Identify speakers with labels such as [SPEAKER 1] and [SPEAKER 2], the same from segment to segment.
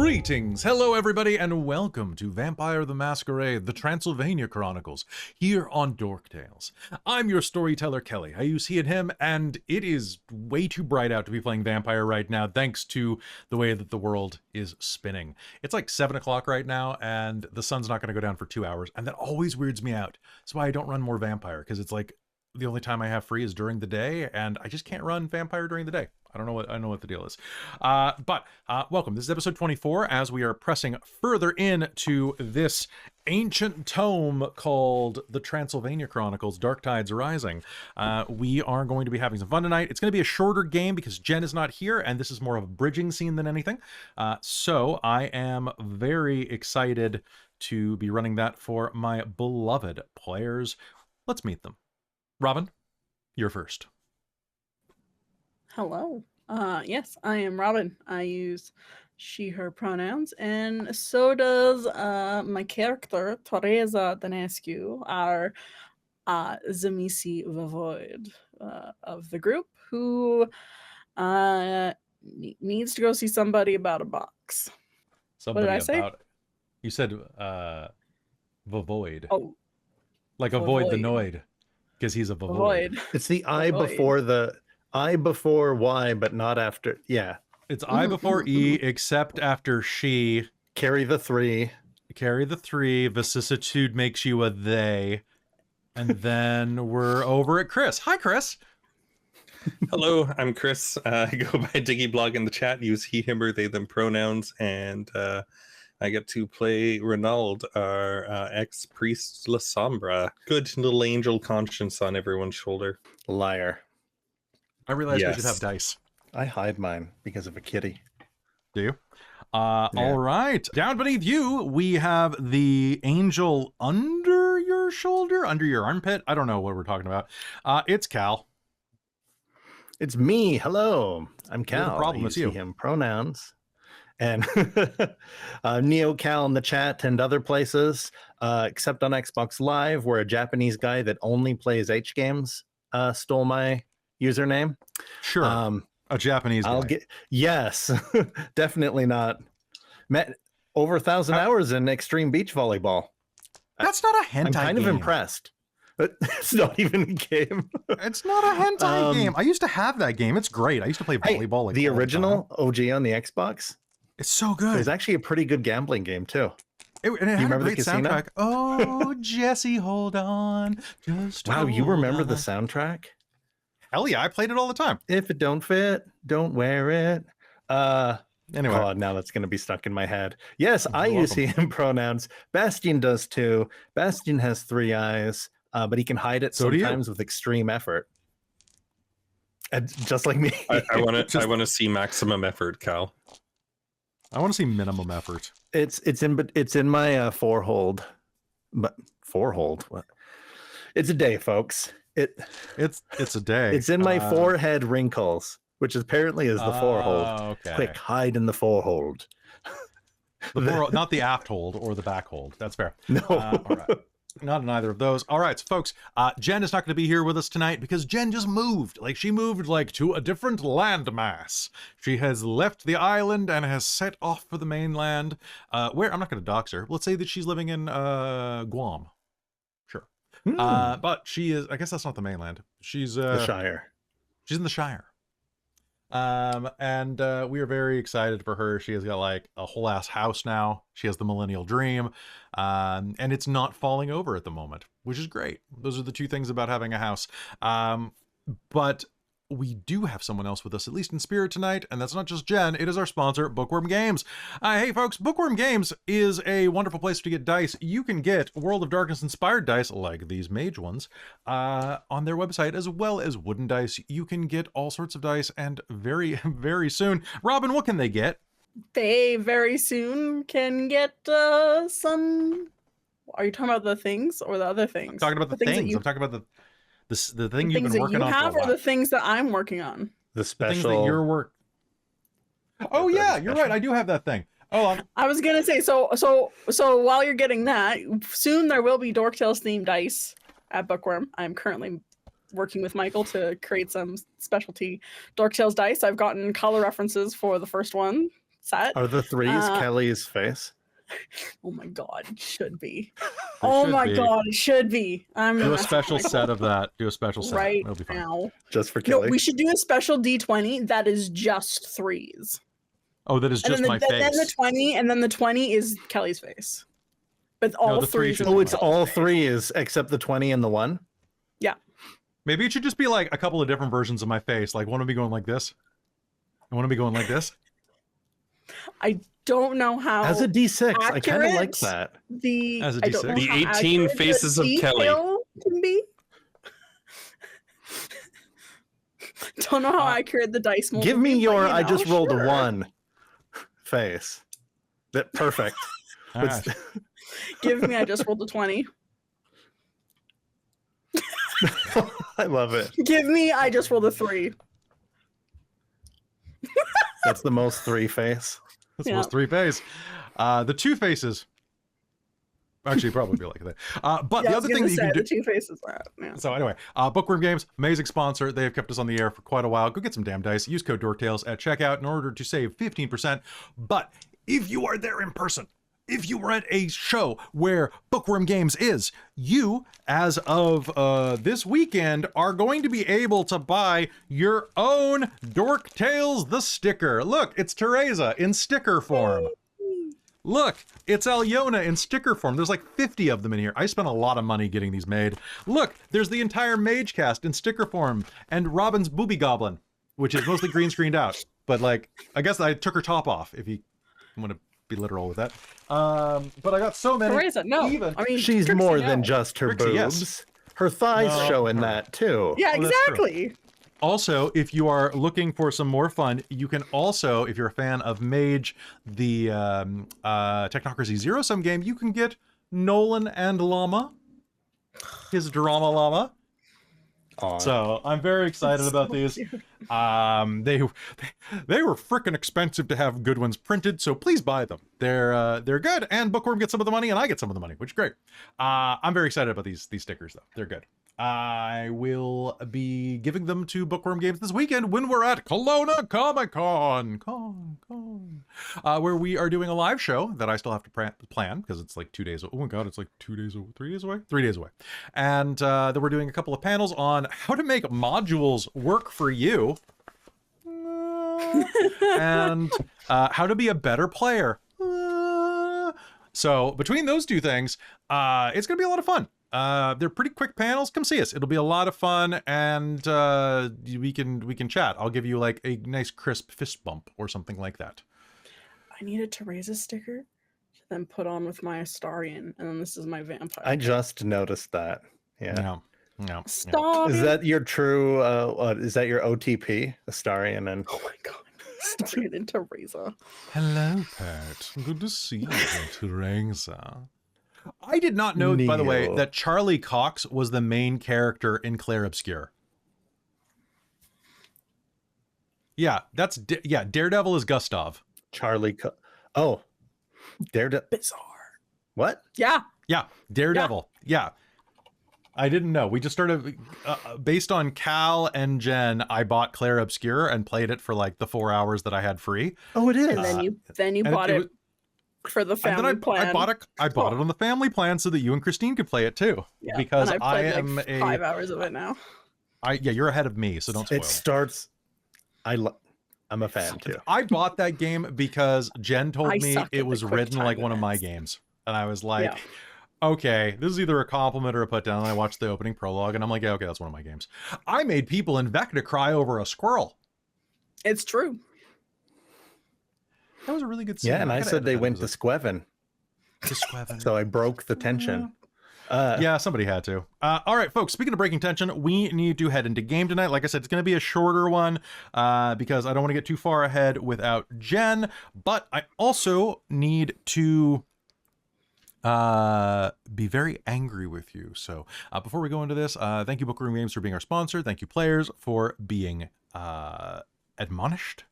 [SPEAKER 1] Greetings! Hello everybody and welcome to Vampire the Masquerade, the Transylvania Chronicles, here on Dork Tales. I'm your storyteller Kelly. I use he and him, and it is way too bright out to be playing Vampire right now, thanks to the way that the world is spinning. It's like 7 o'clock right now, and the sun's not going to go down for 2 hours, and that always weirds me out. That's why I don't run more Vampire, because it's like the only time I have free is during the day, and I just can't run Vampire during the day. I don't know what the deal is. But welcome. This is episode 24 as we are pressing further into this ancient tome called the Transylvania Chronicles, Dark Tides Rising. We are going to be having some fun tonight. It's going to be a shorter game because Jen is not here, and this is more of a bridging scene than anything. So I am very excited to be running that for my beloved players. Let's meet them. Robin, you're first.
[SPEAKER 2] Hello. Yes, I am Robin. I use she, her pronouns, and so does my character, Tereza Dinescu, our Zamisi Vovoid of the group, who needs to go see somebody about a box.
[SPEAKER 1] Somebody
[SPEAKER 2] what did I say?
[SPEAKER 1] You said Vovoid.
[SPEAKER 2] Oh.
[SPEAKER 1] Like avoid the noid, because he's a Vovoid.
[SPEAKER 3] It's the I before the... I before Y, but not after. Yeah.
[SPEAKER 1] It's I before E, except after she.
[SPEAKER 3] Carry the 3.
[SPEAKER 1] Carry the 3. Vicissitude makes you a they. And then we're over at Chris. Hi, Chris.
[SPEAKER 4] Hello, I'm Chris. I go by Diggy Blogg in the chat. Use he, him, or they, them pronouns. And I get to play Rainald, our ex-priest La Sombra. Good little angel conscience on everyone's shoulder.
[SPEAKER 3] Liar.
[SPEAKER 1] I realized we should have dice.
[SPEAKER 3] I hide mine because of a kitty.
[SPEAKER 1] Do you? Yeah. All right. Down beneath you, we have the angel under your shoulder, under your armpit. I don't know what we're talking about. It's Kal.
[SPEAKER 3] It's me. Hello. I'm Kal.
[SPEAKER 1] The problem is you.
[SPEAKER 3] Him pronouns. And Neo Kal in the chat and other places, except on Xbox Live, where a Japanese guy that only plays H games stole my username.
[SPEAKER 1] Sure. A Japanese guy.
[SPEAKER 3] Yes. Definitely not. Met over 1,000 hours in extreme beach volleyball.
[SPEAKER 1] That's not a hentai game.
[SPEAKER 3] I'm kind of impressed. It's not even a game.
[SPEAKER 1] It's not a hentai game. I used to have that game. It's great. I used to play volleyball. Like
[SPEAKER 3] the original OG on the Xbox.
[SPEAKER 1] It's so good.
[SPEAKER 3] It was actually a pretty good gambling game too.
[SPEAKER 1] And it had a great soundtrack. Oh, Jesse, hold on.
[SPEAKER 3] Wow, you remember the soundtrack?
[SPEAKER 1] Hell yeah, I played it all the time.
[SPEAKER 3] If it don't fit, don't wear it.
[SPEAKER 1] Anyway.
[SPEAKER 3] God, now that's going to be stuck in my head. Yes, I use he, him pronouns. Bastien does too. Bastien has 3 eyes, but he can hide it sometimes with extreme effort. And just like me.
[SPEAKER 4] I want to see maximum effort, Kal.
[SPEAKER 1] I want to see minimum effort.
[SPEAKER 3] It's in my forehold. But forehold? What? It's a day, folks.
[SPEAKER 1] It's a day.
[SPEAKER 3] It's in my forehead wrinkles, which apparently is the forehold.
[SPEAKER 1] Okay.
[SPEAKER 3] Quick, hide in the forehold.
[SPEAKER 1] Not the aft hold or the back hold. That's fair.
[SPEAKER 3] No.
[SPEAKER 1] All right. Not in either of those. All right, so folks, Jen is not going to be here with us tonight because Jen just moved. She moved to a different landmass. She has left the island and has set off for the mainland. Where I'm not going to dox her. Let's say that she's living in Guam. But she is, I guess that's not the mainland. She's
[SPEAKER 3] the Shire.
[SPEAKER 1] She's in the Shire. And we are very excited for her. She has got a whole ass house now. She has the millennial dream. And it's not falling over at the moment, which is great. Those are the 2 things about having a house. But we do have someone else with us, at least in spirit tonight, and that's not just Jen. It is our sponsor, Bookwyrm Games. Hey folks, Bookwyrm Games is a wonderful place to get dice. You can get World of Darkness inspired dice, like these mage ones, on their website, as well as wooden dice. You can get all sorts of dice, and very, very soon. Robin, what can they get?
[SPEAKER 2] They very soon can get some... Are you talking about the things or the other things?
[SPEAKER 1] I'm talking about the things. I'm talking about the thing you've been working on for a while.
[SPEAKER 2] Or the things that I'm working on?
[SPEAKER 3] The special.
[SPEAKER 1] Things that your work. Oh yeah, you're right. I do have that thing. Oh,
[SPEAKER 2] I was gonna say so while you're getting that, soon there will be Dork Tales themed dice at Bookwyrm. I'm currently working with Michael to create some specialty Dork Tales dice. I've gotten color references for the first one, set.
[SPEAKER 3] Are the threes
[SPEAKER 2] Uh,
[SPEAKER 3] Kelly's face?
[SPEAKER 2] Oh my god, it should be.
[SPEAKER 1] It
[SPEAKER 2] Oh
[SPEAKER 1] should
[SPEAKER 2] my
[SPEAKER 1] be.
[SPEAKER 2] god, it should be. I'm
[SPEAKER 1] Do
[SPEAKER 2] gonna
[SPEAKER 1] a
[SPEAKER 2] message
[SPEAKER 1] special
[SPEAKER 2] Michael
[SPEAKER 1] set of that. Do a special set.
[SPEAKER 2] right
[SPEAKER 1] It'll be fine.
[SPEAKER 2] now.
[SPEAKER 3] Just for
[SPEAKER 2] No,
[SPEAKER 3] Kelly?
[SPEAKER 2] we should do a special D20 that is just threes.
[SPEAKER 1] Oh, that is
[SPEAKER 2] And
[SPEAKER 1] just
[SPEAKER 2] then
[SPEAKER 1] my
[SPEAKER 2] then the
[SPEAKER 1] face.
[SPEAKER 2] 20, and then the 20 is Kelly's face. But all
[SPEAKER 1] the three
[SPEAKER 2] threes.
[SPEAKER 1] should
[SPEAKER 2] are
[SPEAKER 1] be
[SPEAKER 3] Oh,
[SPEAKER 1] my
[SPEAKER 3] it's
[SPEAKER 2] Kelly's
[SPEAKER 3] all
[SPEAKER 2] face.
[SPEAKER 3] threes except the 20 and the 1?
[SPEAKER 1] Maybe it should just be like a couple of different versions of my face. Like one will be going like this. And one will be going like this.
[SPEAKER 2] I don't know how
[SPEAKER 3] As a D6, I kind of like
[SPEAKER 2] accurate
[SPEAKER 3] that.
[SPEAKER 2] the
[SPEAKER 1] As a
[SPEAKER 2] I don't know
[SPEAKER 1] D6.
[SPEAKER 4] The
[SPEAKER 2] how
[SPEAKER 4] 18
[SPEAKER 2] accurate the
[SPEAKER 4] faces of Kelly.
[SPEAKER 2] detail can be. Don't know how accurate the dice mold
[SPEAKER 3] Give
[SPEAKER 2] will
[SPEAKER 3] me
[SPEAKER 2] be, but,
[SPEAKER 3] your
[SPEAKER 2] you
[SPEAKER 3] I
[SPEAKER 2] know,
[SPEAKER 3] just rolled
[SPEAKER 2] sure.
[SPEAKER 3] a 1 face. That perfect.
[SPEAKER 1] All right.
[SPEAKER 2] Give me I just rolled a 20.
[SPEAKER 3] I love it.
[SPEAKER 2] Give me I just rolled a 3.
[SPEAKER 3] That's the most 3 face.
[SPEAKER 1] That's
[SPEAKER 2] Yeah.
[SPEAKER 1] most 3 face. The 2 faces. Actually, probably be like that. But
[SPEAKER 2] Yeah,
[SPEAKER 1] the
[SPEAKER 2] I was
[SPEAKER 1] other thing
[SPEAKER 2] gonna
[SPEAKER 1] that you
[SPEAKER 2] say,
[SPEAKER 1] can do.
[SPEAKER 2] the 2 faces are out. Yeah.
[SPEAKER 1] So anyway, Bookwyrm Games, amazing sponsor. They have kept us on the air for quite a while. Go get some damn dice. Use code DorkTales at checkout in order to save 15%. But if you are there in person, if you were at a show where Bookwyrm Games is, you, as of this weekend, are going to be able to buy your own Dork Tales the sticker. Look, it's Tereza in sticker form. Look, it's Alëna in sticker form. There's like 50 of them in here. I spent a lot of money getting these made. Look, there's the entire mage cast in sticker form, and Robin's booby goblin, which is mostly green screened out. But like, I guess I took her top off, if you want to be literal with that. But I got so many.
[SPEAKER 2] Teresa, no.
[SPEAKER 1] Even.
[SPEAKER 2] I mean,
[SPEAKER 3] She's
[SPEAKER 2] Trixie,
[SPEAKER 3] more
[SPEAKER 2] no.
[SPEAKER 3] than just her
[SPEAKER 1] Trixie,
[SPEAKER 3] boobs.
[SPEAKER 1] yes.
[SPEAKER 3] Her thighs
[SPEAKER 1] No.
[SPEAKER 3] show in that too.
[SPEAKER 2] Yeah,
[SPEAKER 1] Oh, that's true.
[SPEAKER 2] exactly.
[SPEAKER 1] Also, if you are looking for some more fun, you can also, if you're a fan of Mage, the Technocracy Zero Sum game, you can get Nolan and Llama, his drama llama.
[SPEAKER 3] Aw.
[SPEAKER 1] So I'm very excited
[SPEAKER 2] That's
[SPEAKER 1] about
[SPEAKER 2] so
[SPEAKER 1] these.
[SPEAKER 2] cute.
[SPEAKER 1] They were freaking expensive to have good ones printed, so please buy them. They're good, and Bookwyrm gets some of the money, and I get some of the money, which is great. I'm very excited about these stickers, though. They're good. I will be giving them to Bookwyrm Games this weekend when we're at Kelowna Comic-Con, where we are doing a live show that I still have to plan because it's like 2 days. Oh my god, it's like 2 days, 3 days away, 3 days away, and then we're doing a couple of panels on how to make modules work for you, and how to be a better player. So between those two things, it's gonna be a lot of fun. They're pretty quick panels. Come see us. It'll be a lot of fun, and we can chat. I'll give you like a nice crisp fist bump or something like that.
[SPEAKER 2] I need a Teresa sticker to then put on with my Astarian, and then this is my vampire.
[SPEAKER 3] I just noticed that. Yeah.
[SPEAKER 1] No.
[SPEAKER 2] Stop.
[SPEAKER 3] Is that your true is that your OTP? Astarian and
[SPEAKER 2] Oh my god. Astarian and Teresa.
[SPEAKER 1] Hello, Pat. Good to see you, Teresa. I did not know, by the way,
[SPEAKER 3] Neil.
[SPEAKER 1] that Charlie Cox was the main character in Claire Obscure. Yeah, Daredevil is Gustav.
[SPEAKER 3] Charlie Oh. Daredevil.
[SPEAKER 2] Bizarre.
[SPEAKER 3] What?
[SPEAKER 2] Yeah.
[SPEAKER 1] Yeah, Daredevil. Yeah. I didn't know. We just started based on Kal and Jen. I bought Claire Obscure and played it for like the 4 hours that I had free.
[SPEAKER 3] Oh, it is.
[SPEAKER 2] And then you
[SPEAKER 1] and
[SPEAKER 2] bought it
[SPEAKER 1] was-
[SPEAKER 2] for the
[SPEAKER 1] and
[SPEAKER 2] family
[SPEAKER 1] then
[SPEAKER 2] plan.
[SPEAKER 1] I bought it on the family plan so that you and Christine could play it too.
[SPEAKER 2] Yeah,
[SPEAKER 1] because
[SPEAKER 2] and
[SPEAKER 1] I
[SPEAKER 2] played
[SPEAKER 1] am
[SPEAKER 2] like
[SPEAKER 1] a
[SPEAKER 2] 5 hours of it now.
[SPEAKER 1] you're ahead of me, so don't spoil
[SPEAKER 3] It starts. I'm a fan too.
[SPEAKER 1] I bought that game because Jen told
[SPEAKER 2] I
[SPEAKER 1] me
[SPEAKER 2] suck
[SPEAKER 1] it
[SPEAKER 2] at the
[SPEAKER 1] was
[SPEAKER 2] quick
[SPEAKER 1] written
[SPEAKER 2] time
[SPEAKER 1] like one of my
[SPEAKER 2] events.
[SPEAKER 1] games. And I was like,
[SPEAKER 2] Yeah.
[SPEAKER 1] okay, this is either a compliment or a put down. And I watched the opening prologue and I'm like, yeah, okay, that's one of my games. I made people in Vecna cry over a squirrel.
[SPEAKER 2] It's true.
[SPEAKER 1] That was a really good scene.
[SPEAKER 3] Yeah, and I
[SPEAKER 1] gotta
[SPEAKER 3] said
[SPEAKER 1] edit
[SPEAKER 3] they
[SPEAKER 1] that
[SPEAKER 3] went to
[SPEAKER 1] episode.
[SPEAKER 3] Squeven,
[SPEAKER 1] To Squeven.
[SPEAKER 3] so I broke the tension.
[SPEAKER 1] Yeah, somebody had to. All right, folks, speaking of breaking tension, we need to head into game tonight. Like I said, it's going to be a shorter one because I don't want to get too far ahead without Jen, but I also need to be very angry with you. So before we go into this, thank you Bookwyrm Games for being our sponsor. Thank you players for being admonished.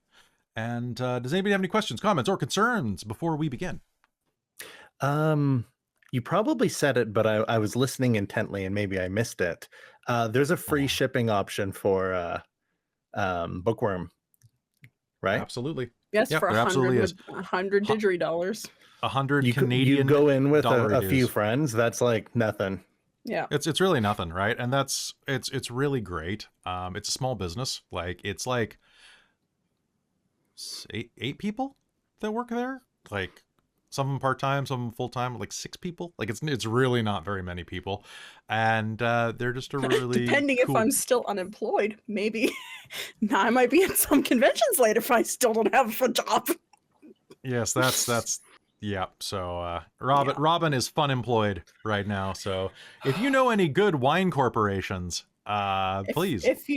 [SPEAKER 1] And does anybody have any questions, comments, or concerns before we begin?
[SPEAKER 3] You probably said it, but I was listening intently and maybe I missed it. There's a free shipping option for Bookwyrm, right?
[SPEAKER 1] Absolutely.
[SPEAKER 2] Yes,
[SPEAKER 1] Yep,
[SPEAKER 2] for
[SPEAKER 1] there absolutely is.
[SPEAKER 2] 100 didgeridoo dollars.
[SPEAKER 1] 100
[SPEAKER 3] You
[SPEAKER 1] Canadian
[SPEAKER 3] go in with
[SPEAKER 1] dollar
[SPEAKER 3] a few
[SPEAKER 1] dues.
[SPEAKER 3] friends. That's like nothing.
[SPEAKER 2] Yeah.
[SPEAKER 1] It's really nothing, right? And it's really great. It's a small business. Like it's like eight people that work there. Like some of them part time, some of them full time. Like 6 people. Like it's really not very many people, and they're just a really
[SPEAKER 2] Depending
[SPEAKER 1] cool...
[SPEAKER 2] if I'm still unemployed, maybe now I might be at some conventions later if I still don't have a job.
[SPEAKER 1] Yes, that's yeah. So Robin is fun employed right now. So if you know any good wine corporations, please.
[SPEAKER 2] If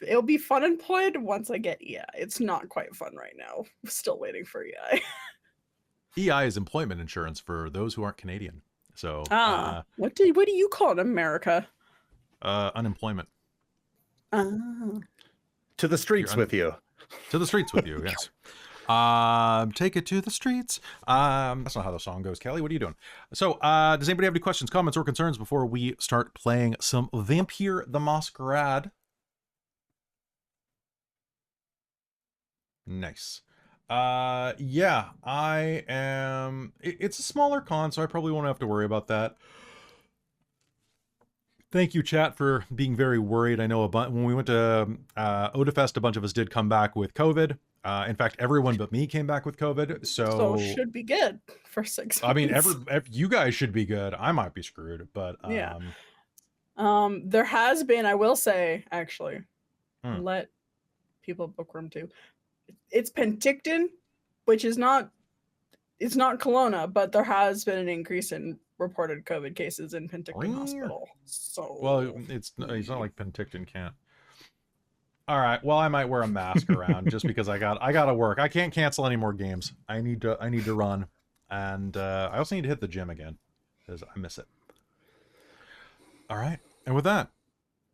[SPEAKER 2] it'll be fun employed once I get EI. It's not quite fun right now. I'm still waiting for EI.
[SPEAKER 1] EI is employment insurance for those who aren't Canadian. So
[SPEAKER 2] what do you call it in America?
[SPEAKER 1] Unemployment.
[SPEAKER 3] To the streets with you.
[SPEAKER 1] To the streets with you, yes. Take it to the streets. That's not how the song goes, Kelly. What are you doing? So, does anybody have any questions, comments, or concerns before we start playing some Vampire the Masquerade? Nice. Yeah, I am... It's a smaller con, so I probably won't have to worry about that. Thank you, chat, for being very worried. I know when we went to Odafest, a bunch of us did come back with COVID. In fact, everyone but me came back with COVID. So
[SPEAKER 2] should be good for 6 months.
[SPEAKER 1] I mean, you guys should be good. I might be screwed, but
[SPEAKER 2] yeah. There has been, I will say, actually, let people Bookwyrm too. It's Penticton, which is not, it's not Kelowna, but there has been an increase in reported COVID cases in Penticton Hospital. So
[SPEAKER 1] well, it's not like Penticton can't. All right, well, I might wear a mask around just because I gotta work. I can't cancel any more games. I need to run, and I also need to hit the gym again because I miss it. All right, and with that,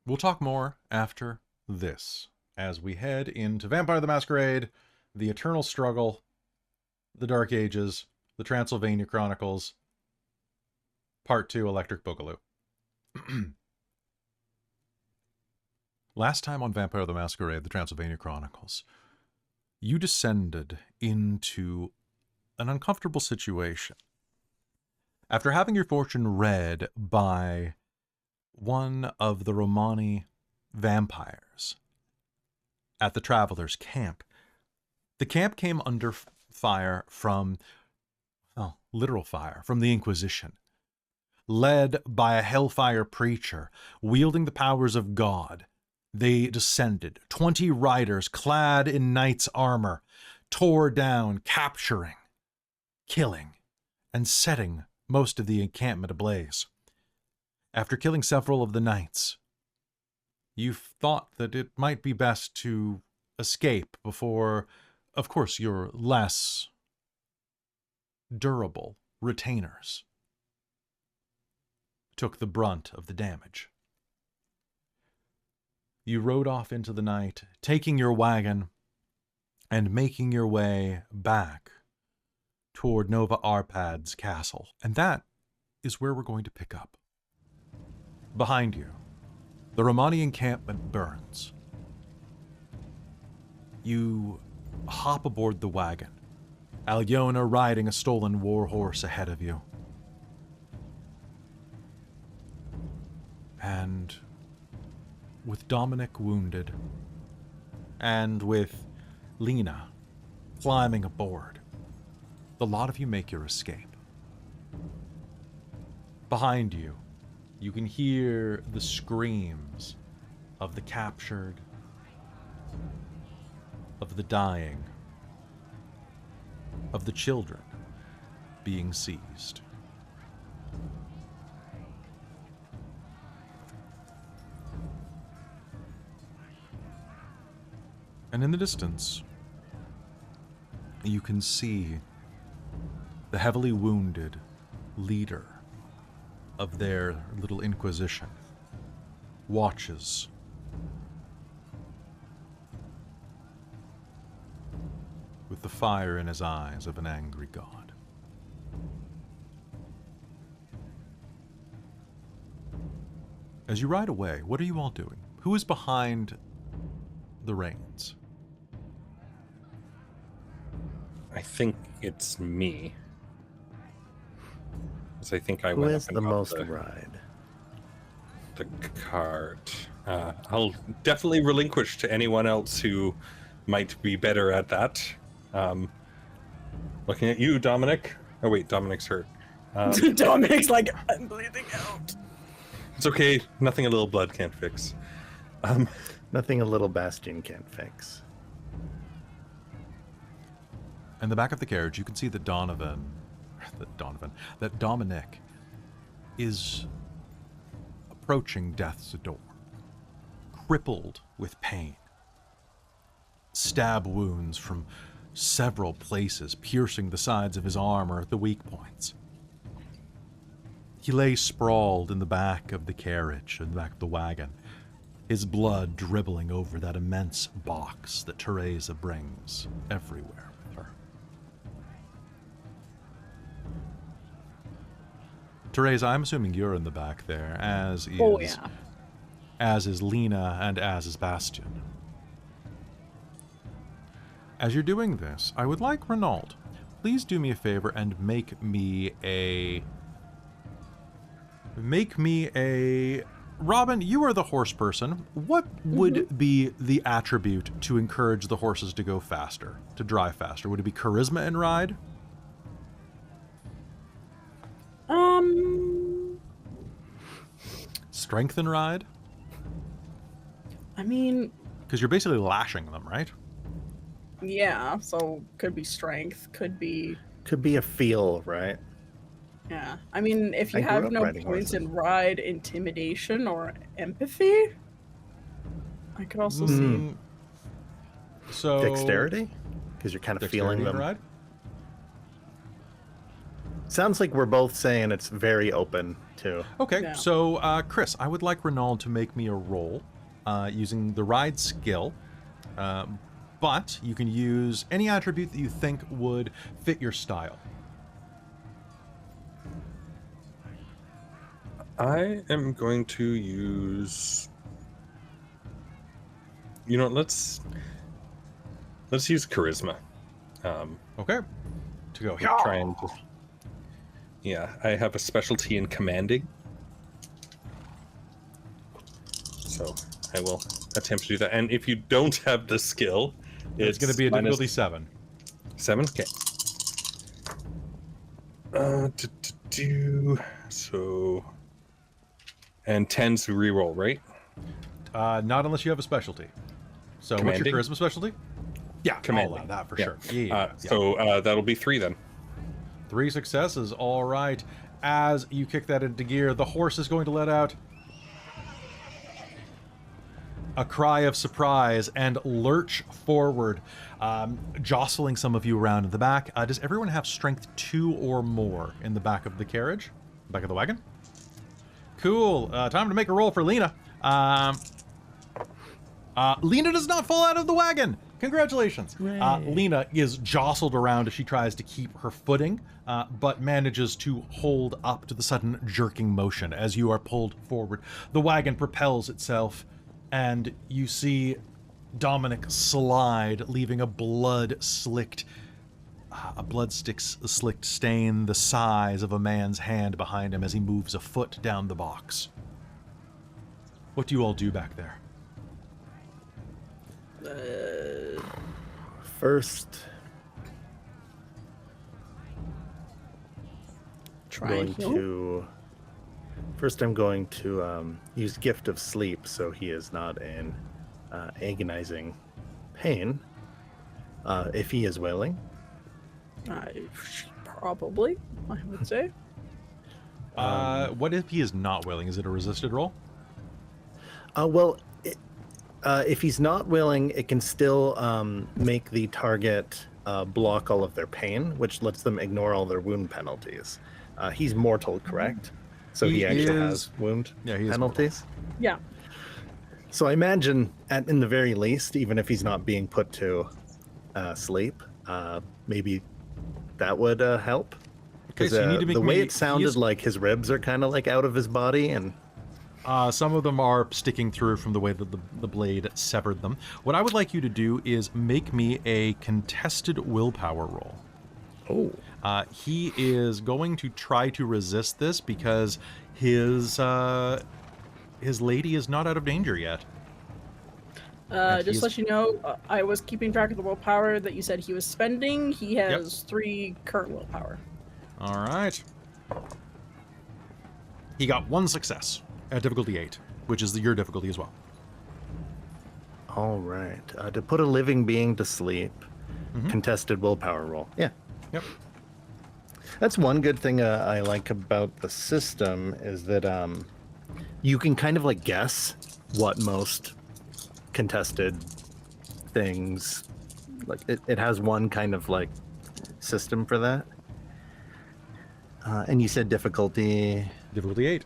[SPEAKER 1] we'll talk more after this as we head into Vampire the Masquerade, the Eternal Struggle, the Dark Ages, the Transylvania Chronicles, Part 2, Electric Boogaloo. Last time on Vampire the Masquerade, the Transylvania Chronicles, you descended into an uncomfortable situation. After having your fortune read by one of the Romani vampires at the Traveler's Camp, the camp came under fire from, well, literal fire, from the Inquisition, led by a hellfire preacher wielding the powers of God. They descended. 20 riders clad in knight's armor tore down, capturing, killing, and setting most of the encampment ablaze. After killing several of the knights, you thought that it might be best to escape before, of course, your less durable retainers took the brunt of the damage. You rode off into the night, taking your wagon and making your way back toward Nova Arpad's castle. And that is where we're going to pick up. Behind you, the Romani encampment burns. You hop aboard the wagon, Alëna riding a stolen war horse ahead of you. And with Dominic wounded, and with Lena climbing aboard, the lot of you make your escape. Behind you, you can hear the screams of the captured, of the dying, of the children being seized. And in the distance, you can see the heavily wounded leader of their little inquisition watches with the fire in his eyes of an angry god. As you ride away, what are you all doing? Who is behind the reins?
[SPEAKER 4] I think it's me. Because I think I
[SPEAKER 3] Who
[SPEAKER 4] went
[SPEAKER 3] has
[SPEAKER 4] up and
[SPEAKER 3] the
[SPEAKER 4] got
[SPEAKER 3] most ride?
[SPEAKER 4] the card. I'll definitely relinquish to anyone else who might be better at that. Looking at you, Dominic. Oh wait, Dominic's hurt.
[SPEAKER 2] Dominic's like, I'm bleeding out.
[SPEAKER 4] It's okay. Nothing a little blood can't fix.
[SPEAKER 3] Nothing a little Bastien can't fix.
[SPEAKER 1] In the back of the carriage, you can see that that Dominic is approaching death's door, crippled with pain. Stab wounds from several places piercing the sides of his armor at the weak points. He lay sprawled in the back of the carriage, in the back of the wagon, his blood dribbling over that immense box that Tereza brings everywhere with her. Tereza, I'm assuming you're in the back there, as is Lena and as is Bastien. As you're doing this, I would like Rainald, please do me a favor and make me a... Robin, you are the horse person. What would be the attribute to encourage the horses to go faster, to drive faster? Would it be charisma and ride? Strength and ride?
[SPEAKER 2] I mean...
[SPEAKER 1] Because you're basically lashing them, right?
[SPEAKER 2] Yeah, so could be strength, could be
[SPEAKER 3] a feel, right?
[SPEAKER 2] Yeah, I mean, if you
[SPEAKER 3] I grew
[SPEAKER 2] have
[SPEAKER 3] up
[SPEAKER 2] no
[SPEAKER 3] riding
[SPEAKER 2] points
[SPEAKER 3] horses.
[SPEAKER 2] in ride, intimidation, or empathy, I could also see.
[SPEAKER 1] So
[SPEAKER 3] Dexterity? Because you're kind of feeling
[SPEAKER 1] dexterity and
[SPEAKER 3] them.
[SPEAKER 1] ride?
[SPEAKER 3] Sounds like we're both saying it's very open, too.
[SPEAKER 1] Okay,
[SPEAKER 2] Yeah.
[SPEAKER 1] so Chris, I would like Rainald to make me a roll using the ride skill, but you can use any attribute that you think would fit your style.
[SPEAKER 4] I am going to use. You know, let's use charisma.
[SPEAKER 1] Okay, to go here.
[SPEAKER 4] Try and just. Yeah, I have a specialty in commanding, so I will attempt to do that. And if you don't have the skill,
[SPEAKER 1] It's going to be a difficulty 7.
[SPEAKER 4] 7. Okay. So. And 10's reroll, right?
[SPEAKER 1] Not unless you have a specialty. So
[SPEAKER 4] Commanding?
[SPEAKER 1] what's your charisma specialty? Yeah,
[SPEAKER 4] Commanding.
[SPEAKER 1] I'll allow that for
[SPEAKER 4] Yeah.
[SPEAKER 1] sure. Yeah.
[SPEAKER 4] So that'll be 3 then.
[SPEAKER 1] 3 successes, all right. As you kick that into gear, the horse is going to let out a cry of surprise and lurch forward, jostling some of you around in the back. Does everyone have strength 2 or more in the back of the carriage? Back of the wagon? Cool. Time to make a roll for Lena. Lena does not fall out of the wagon. Congratulations. Lena is jostled around as she tries to keep her footing, but manages to hold up to the sudden jerking motion as you are pulled forward. The wagon propels itself, and you see Dominic slide, leaving a blood-slicked stain the size of a man's hand behind him as he moves a foot down the box. What do you all do back there?
[SPEAKER 3] First,
[SPEAKER 2] Try and heal.
[SPEAKER 3] I'm going to use Gift of Sleep so he is not in agonizing pain, if he is willing.
[SPEAKER 2] Probably, I would say.
[SPEAKER 1] What if he is not willing? Is it a resisted roll?
[SPEAKER 3] If he's not willing, it can still make the target block all of their pain, which lets them ignore all their wound penalties. He's mortal, correct? So he actually has wound penalties?
[SPEAKER 2] Yeah.
[SPEAKER 3] So I imagine, in the very least, even if he's not being put to sleep, maybe that would help. Because
[SPEAKER 1] so you need to make
[SPEAKER 3] the way
[SPEAKER 1] me-
[SPEAKER 3] it sounded like his ribs are kind of like out of his body, and
[SPEAKER 1] Some of them are sticking through from the way that the blade severed them. What I would like you to do is make me a contested willpower roll.
[SPEAKER 3] Oh.
[SPEAKER 1] He is going to try to resist this because his lady is not out of danger yet. And
[SPEAKER 2] Just to let you know, I was keeping track of the willpower that you said he was spending. He has 3 current willpower.
[SPEAKER 1] All right. He got 1 success at difficulty 8, which is your difficulty as well.
[SPEAKER 3] All right. To put a living being to sleep, contested willpower roll. Yeah.
[SPEAKER 1] Yep.
[SPEAKER 3] That's one good thing I like about the system is that you can kind of like guess what most contested things, like it has one kind of like system for that. And you said difficulty?
[SPEAKER 1] Difficulty 8.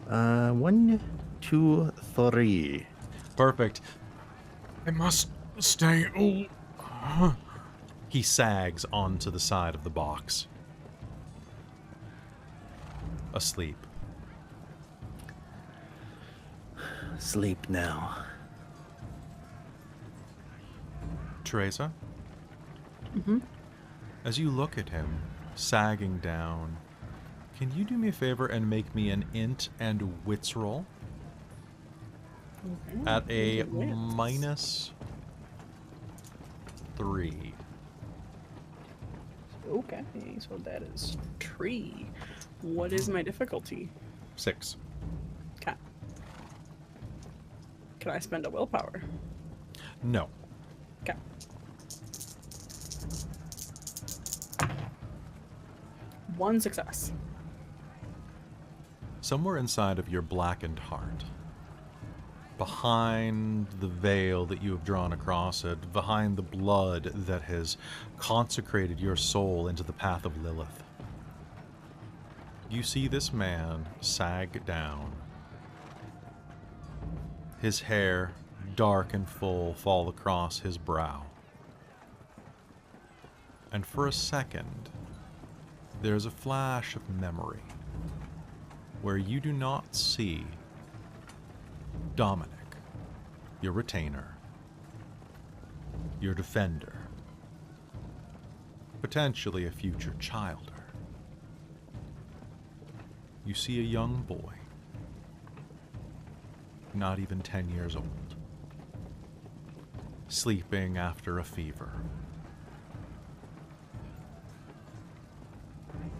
[SPEAKER 3] 1, 2, 3.
[SPEAKER 1] Perfect. I must stay. He sags onto the side of the box. Asleep.
[SPEAKER 3] Sleep now.
[SPEAKER 1] Tereza? As you look at him, sagging down, can you do me a favor and make me an int and wits roll?
[SPEAKER 2] Okay.
[SPEAKER 1] At a
[SPEAKER 2] Wits.
[SPEAKER 1] -3.
[SPEAKER 2] Okay, so that is 3. What is my difficulty?
[SPEAKER 1] 6.
[SPEAKER 2] Okay. Can I spend a willpower?
[SPEAKER 1] No.
[SPEAKER 2] Okay. One success.
[SPEAKER 1] Somewhere inside of your blackened heart, behind the veil that you have drawn across it, behind the blood that has consecrated your soul into the path of Lilith, you see this man sag down. His hair, dark and full, fall across his brow. And for a second, there's a flash of memory where you do not see Dominic, your retainer, your defender, potentially a future childer. You see a young boy, not even 10 years old, sleeping after a fever.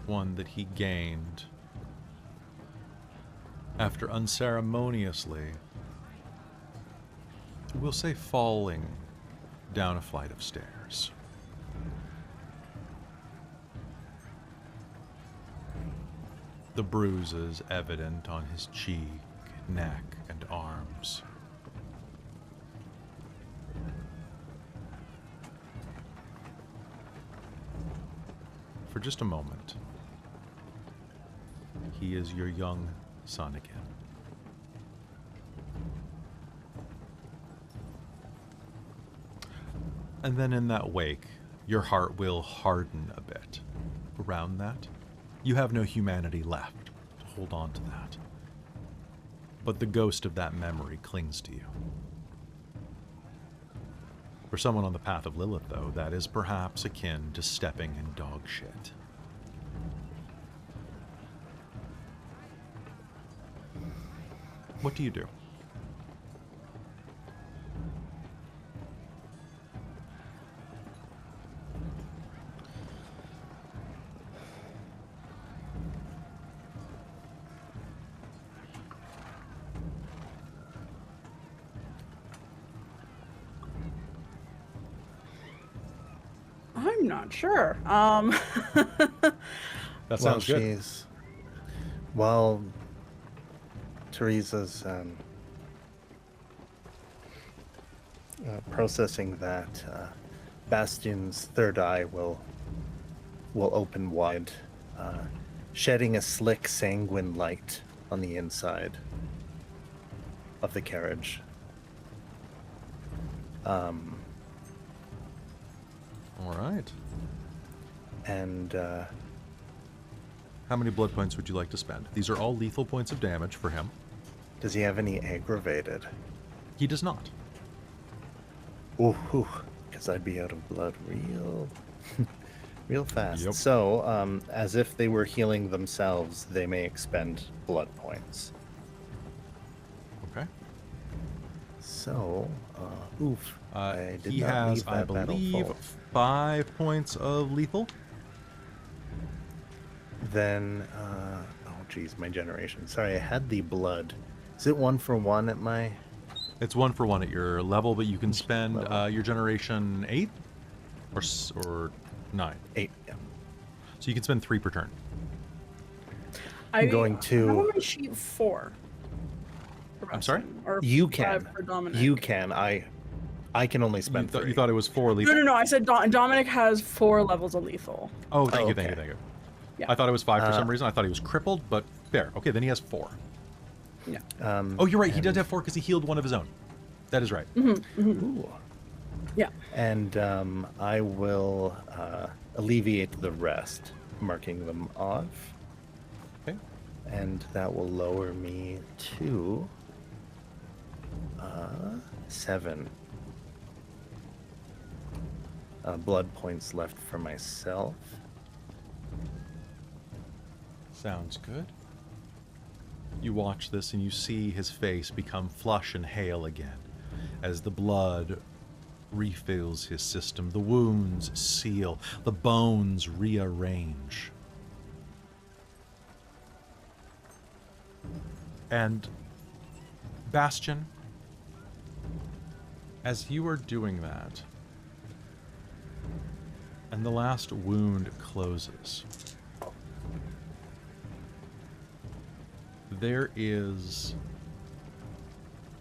[SPEAKER 1] One that he gained after unceremoniously, we'll say, falling down a flight of stairs. The bruises evident on his cheek, neck, and arms. For just a moment, he is your young son again. And then in that wake, your heart will harden a bit. Around that, you have no humanity left to hold on to that. But the ghost of that memory clings to you. For someone on the path of Lilith, though, that is perhaps akin to stepping in dog shit. What do you do?
[SPEAKER 2] I'm not sure.
[SPEAKER 1] That sounds good.
[SPEAKER 3] She's, while Tereza's processing that, Bastien's third eye will open wide, shedding a slick sanguine light on the inside of the carriage.
[SPEAKER 1] All right.
[SPEAKER 3] And
[SPEAKER 1] How many blood points would you like to spend? These are all lethal points of damage for him.
[SPEAKER 3] does he have any aggravated?
[SPEAKER 1] He does not.
[SPEAKER 3] Ooh, because I'd be out of blood real. Real fast.
[SPEAKER 1] Yep.
[SPEAKER 3] So, as if they were healing themselves, they may expend blood points.
[SPEAKER 1] Okay.
[SPEAKER 3] So, oof. I did
[SPEAKER 1] He
[SPEAKER 3] not
[SPEAKER 1] has,
[SPEAKER 3] leave
[SPEAKER 1] I
[SPEAKER 3] that
[SPEAKER 1] believe,
[SPEAKER 3] battlefield.
[SPEAKER 1] 5 points of lethal.
[SPEAKER 3] Then, oh geez, my generation. Sorry, I had the blood. Is it 1 for 1 at my...
[SPEAKER 1] It's 1 for 1 at your level, but you can spend
[SPEAKER 3] Level.
[SPEAKER 1] your generation 8 or 9.
[SPEAKER 3] 8, yeah.
[SPEAKER 1] So you can spend 3 per turn.
[SPEAKER 3] I'm going
[SPEAKER 2] I
[SPEAKER 3] to-
[SPEAKER 2] have on my sheet 4. for
[SPEAKER 1] I'm sorry?
[SPEAKER 2] Bastien, or
[SPEAKER 3] You
[SPEAKER 2] 5
[SPEAKER 3] can.
[SPEAKER 2] for Dominic.
[SPEAKER 3] You can. I can only spend 3.
[SPEAKER 1] You thought it was 4 lethal?
[SPEAKER 2] No. I said Dominic has 4 levels of lethal.
[SPEAKER 1] Oh, thank you,
[SPEAKER 3] okay.
[SPEAKER 1] thank you.
[SPEAKER 2] Yeah.
[SPEAKER 1] I thought it was 5 for some reason. I thought he was crippled, but fair. Okay, then he has 4.
[SPEAKER 2] Yeah.
[SPEAKER 1] Oh, you're right. He does have 4 because he healed one of his own. That is right.
[SPEAKER 3] Ooh.
[SPEAKER 2] Yeah.
[SPEAKER 3] And I will alleviate the rest, marking them off.
[SPEAKER 1] Okay.
[SPEAKER 3] And that will lower me to 7 blood points left for myself.
[SPEAKER 1] Sounds good. You watch this and you see his face become flush and hale again as the blood refills his system. The wounds seal, the bones rearrange. And Bastien, as you are doing that, and the last wound closes, there is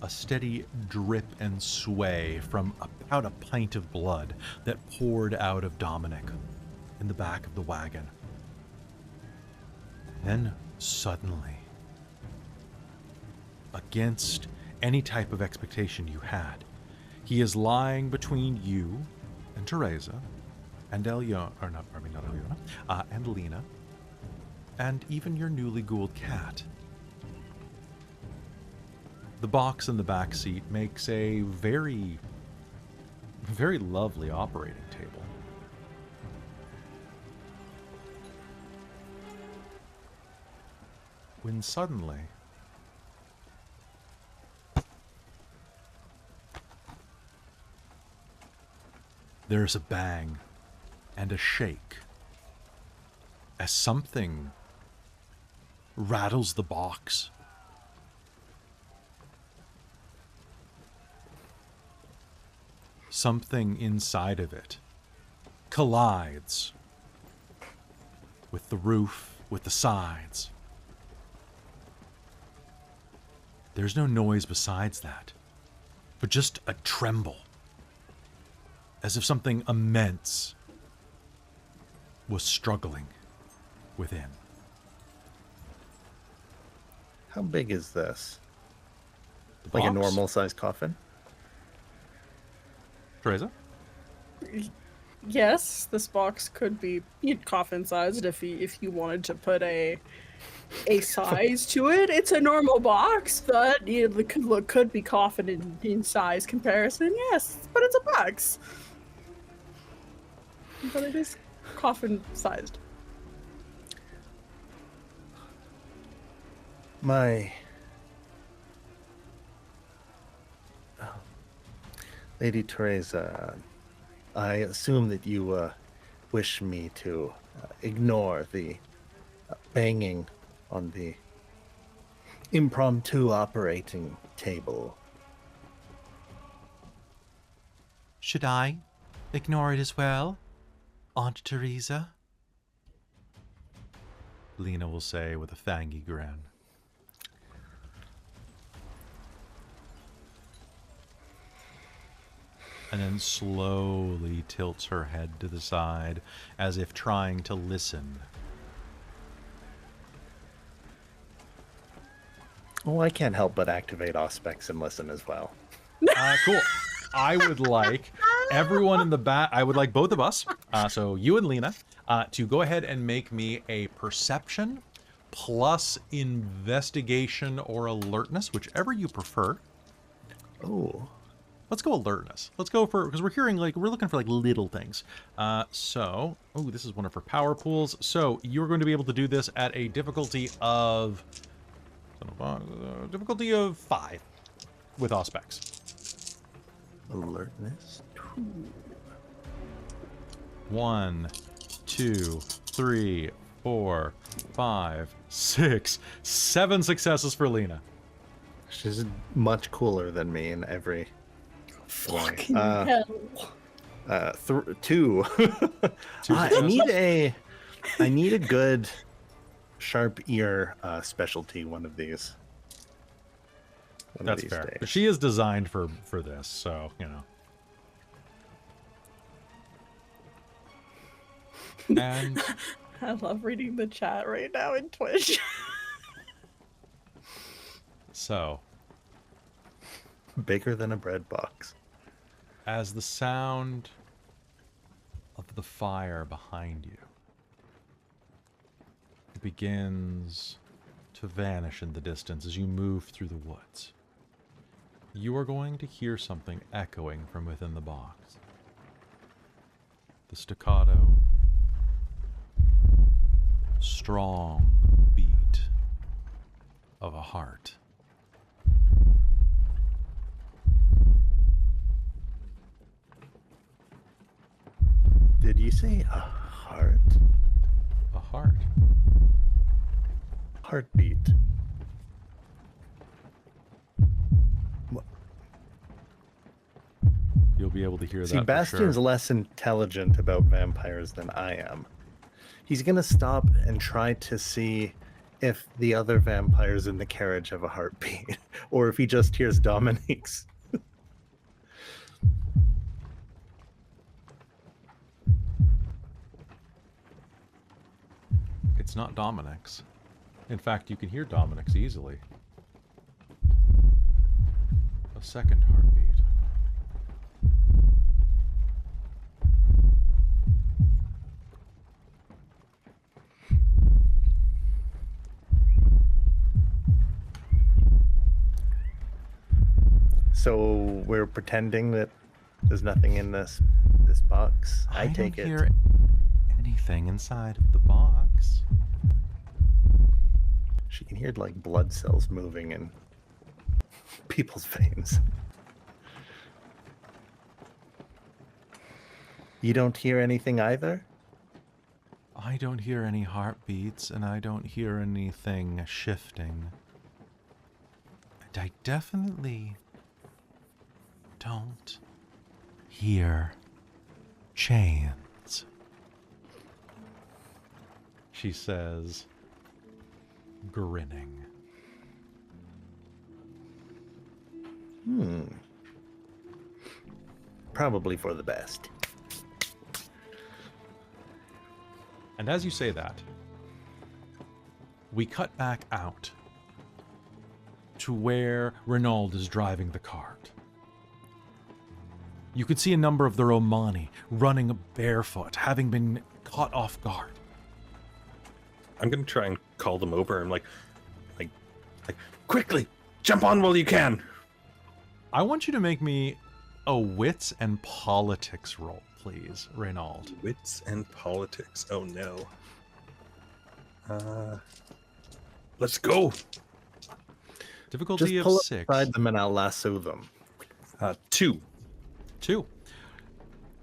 [SPEAKER 1] a steady drip and sway from about a pint of blood that poured out of Dominic in the back of the wagon. Then, suddenly, against any type of expectation you had, he is lying between you and Tereza and Alëna, and Alëna, and even your newly ghouled cat. The box in the back seat makes a very, very lovely operating table. When suddenly, there's a bang and a shake as something rattles the box. Something inside of it collides with the roof, with the sides. There's no noise besides that, but just a tremble, as if something immense was struggling within.
[SPEAKER 3] How big is this?
[SPEAKER 1] The
[SPEAKER 3] Like a
[SPEAKER 1] box?
[SPEAKER 3] normal sized coffin?
[SPEAKER 1] Tereza?
[SPEAKER 2] Yes, this box could be coffin sized if you wanted to put a size to it. It's a normal box, but it could be coffin in size comparison. Yes, but it's a box. But it is coffin sized.
[SPEAKER 3] My Lady Tereza, I assume that you wish me to ignore the banging on the impromptu operating table.
[SPEAKER 1] Should I ignore it as well, Aunt Tereza? Lena will say with a fangy grin. And then slowly tilts her head to the side as if trying to listen.
[SPEAKER 3] Oh, I can't help but activate Auspex and listen as well.
[SPEAKER 1] Cool. I would like everyone in the back, I would like both of us, so you and Lena, to go ahead and make me a perception plus investigation or alertness, whichever you prefer.
[SPEAKER 3] Oh.
[SPEAKER 1] Let's go alertness. Let's go for, because we're hearing, like, we're looking for, like, little things. So, oh, this is one of her power pools. So, you're going to be able to do this at a difficulty of, difficulty of 5 with Auspex.
[SPEAKER 3] Alertness.
[SPEAKER 1] 1, 2, 3, 4, 5, 6, 7 successes for Lena.
[SPEAKER 3] She's much cooler than me in every
[SPEAKER 2] Fucking
[SPEAKER 3] way.
[SPEAKER 2] hell.
[SPEAKER 3] 2. I need a good sharp ear specialty. One of these.
[SPEAKER 1] That's fair. Days. She is designed for this, so you know. And
[SPEAKER 2] I love reading the chat right now in Twitch.
[SPEAKER 1] So,
[SPEAKER 3] bigger than a bread box.
[SPEAKER 1] As the sound of the fire behind you begins to vanish in the distance as you move through the woods, you are going to hear something echoing from within the box. The staccato, strong beat of a heart.
[SPEAKER 3] Did you say a heart?
[SPEAKER 1] A heart.
[SPEAKER 3] Heartbeat. What?
[SPEAKER 1] You'll be able to hear that.
[SPEAKER 3] See, Bastien's less intelligent about vampires than I am. He's gonna stop and try to see if the other vampires in the carriage have a heartbeat, or if he just hears Dominique's.
[SPEAKER 1] It's not Dominic's. In fact, you can hear Dominic's easily. A second heartbeat.
[SPEAKER 3] So we're pretending that there's nothing in this box. I take
[SPEAKER 1] don't
[SPEAKER 3] it.
[SPEAKER 1] Hear anything inside of the box.
[SPEAKER 3] She can hear like blood cells moving in people's veins. You don't hear anything either?
[SPEAKER 1] I don't hear any heartbeats, and I don't hear anything shifting. And I definitely don't hear chains. She says, grinning.
[SPEAKER 3] Probably for the best.
[SPEAKER 1] And as you say that, we cut back out to where Rainald is driving the cart. You could see a number of the Romani running barefoot, having been caught off guard.
[SPEAKER 4] I'm gonna try and call them over and like, quickly, jump on while you can.
[SPEAKER 1] I want you to make me a wits and politics roll, please, Rainald.
[SPEAKER 4] Wits and politics. Oh no. Let's go.
[SPEAKER 1] Difficulty
[SPEAKER 3] Just
[SPEAKER 1] of
[SPEAKER 3] pull
[SPEAKER 1] 6.
[SPEAKER 3] aside them and I'll lasso them.
[SPEAKER 4] 2.
[SPEAKER 1] 2.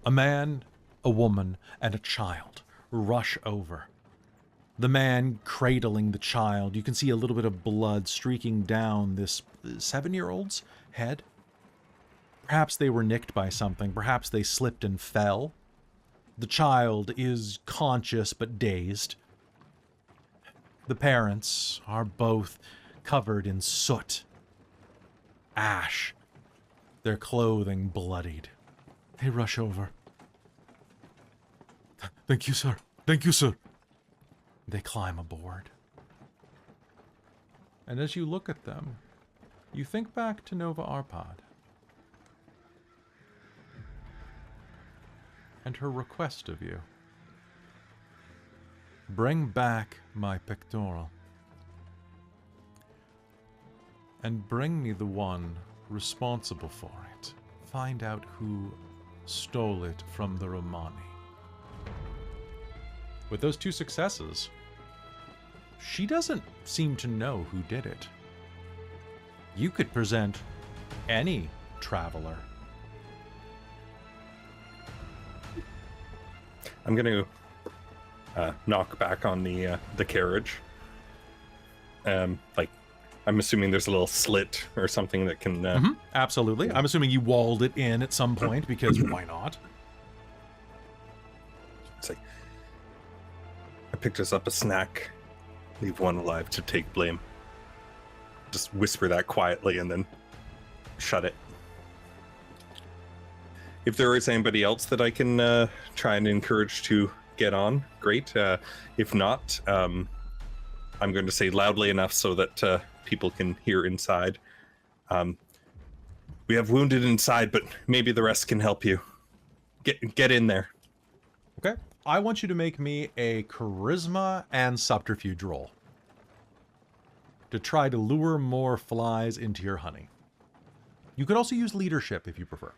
[SPEAKER 1] A man, a woman, and a child rush over. The man cradling the child. You can see a little bit of blood streaking down this 7-year-old's head. Perhaps they were nicked by something. Perhaps they slipped and fell. The child is conscious but dazed. The parents are both covered in soot, ash, their clothing bloodied. They rush over. Thank you, sir. Thank you, sir. They climb aboard. And as you look at them, you think back to Nova Arpad and her request of you. Bring back my pectoral, and bring me the one responsible for it. find out who stole it from the Romani. With those 2 successes, she doesn't seem to know who did it. You could present any traveler.
[SPEAKER 4] I'm going to knock back on the carriage. Like, I'm assuming there's a little slit or something that can...
[SPEAKER 1] Absolutely. I'm assuming you walled it in at some point, because why not?
[SPEAKER 4] It's like, I picked us up a snack. Leave one alive to take blame. Just whisper that quietly and then shut it. If there is anybody else that I can try and encourage to get on, great. If not, I'm going to say loudly enough so that people can hear inside. We have wounded inside, but maybe the rest can help you. Get in there.
[SPEAKER 1] Okay. I want you to make me a charisma and subterfuge roll to try to lure more flies into your honey. You could also use leadership if you prefer.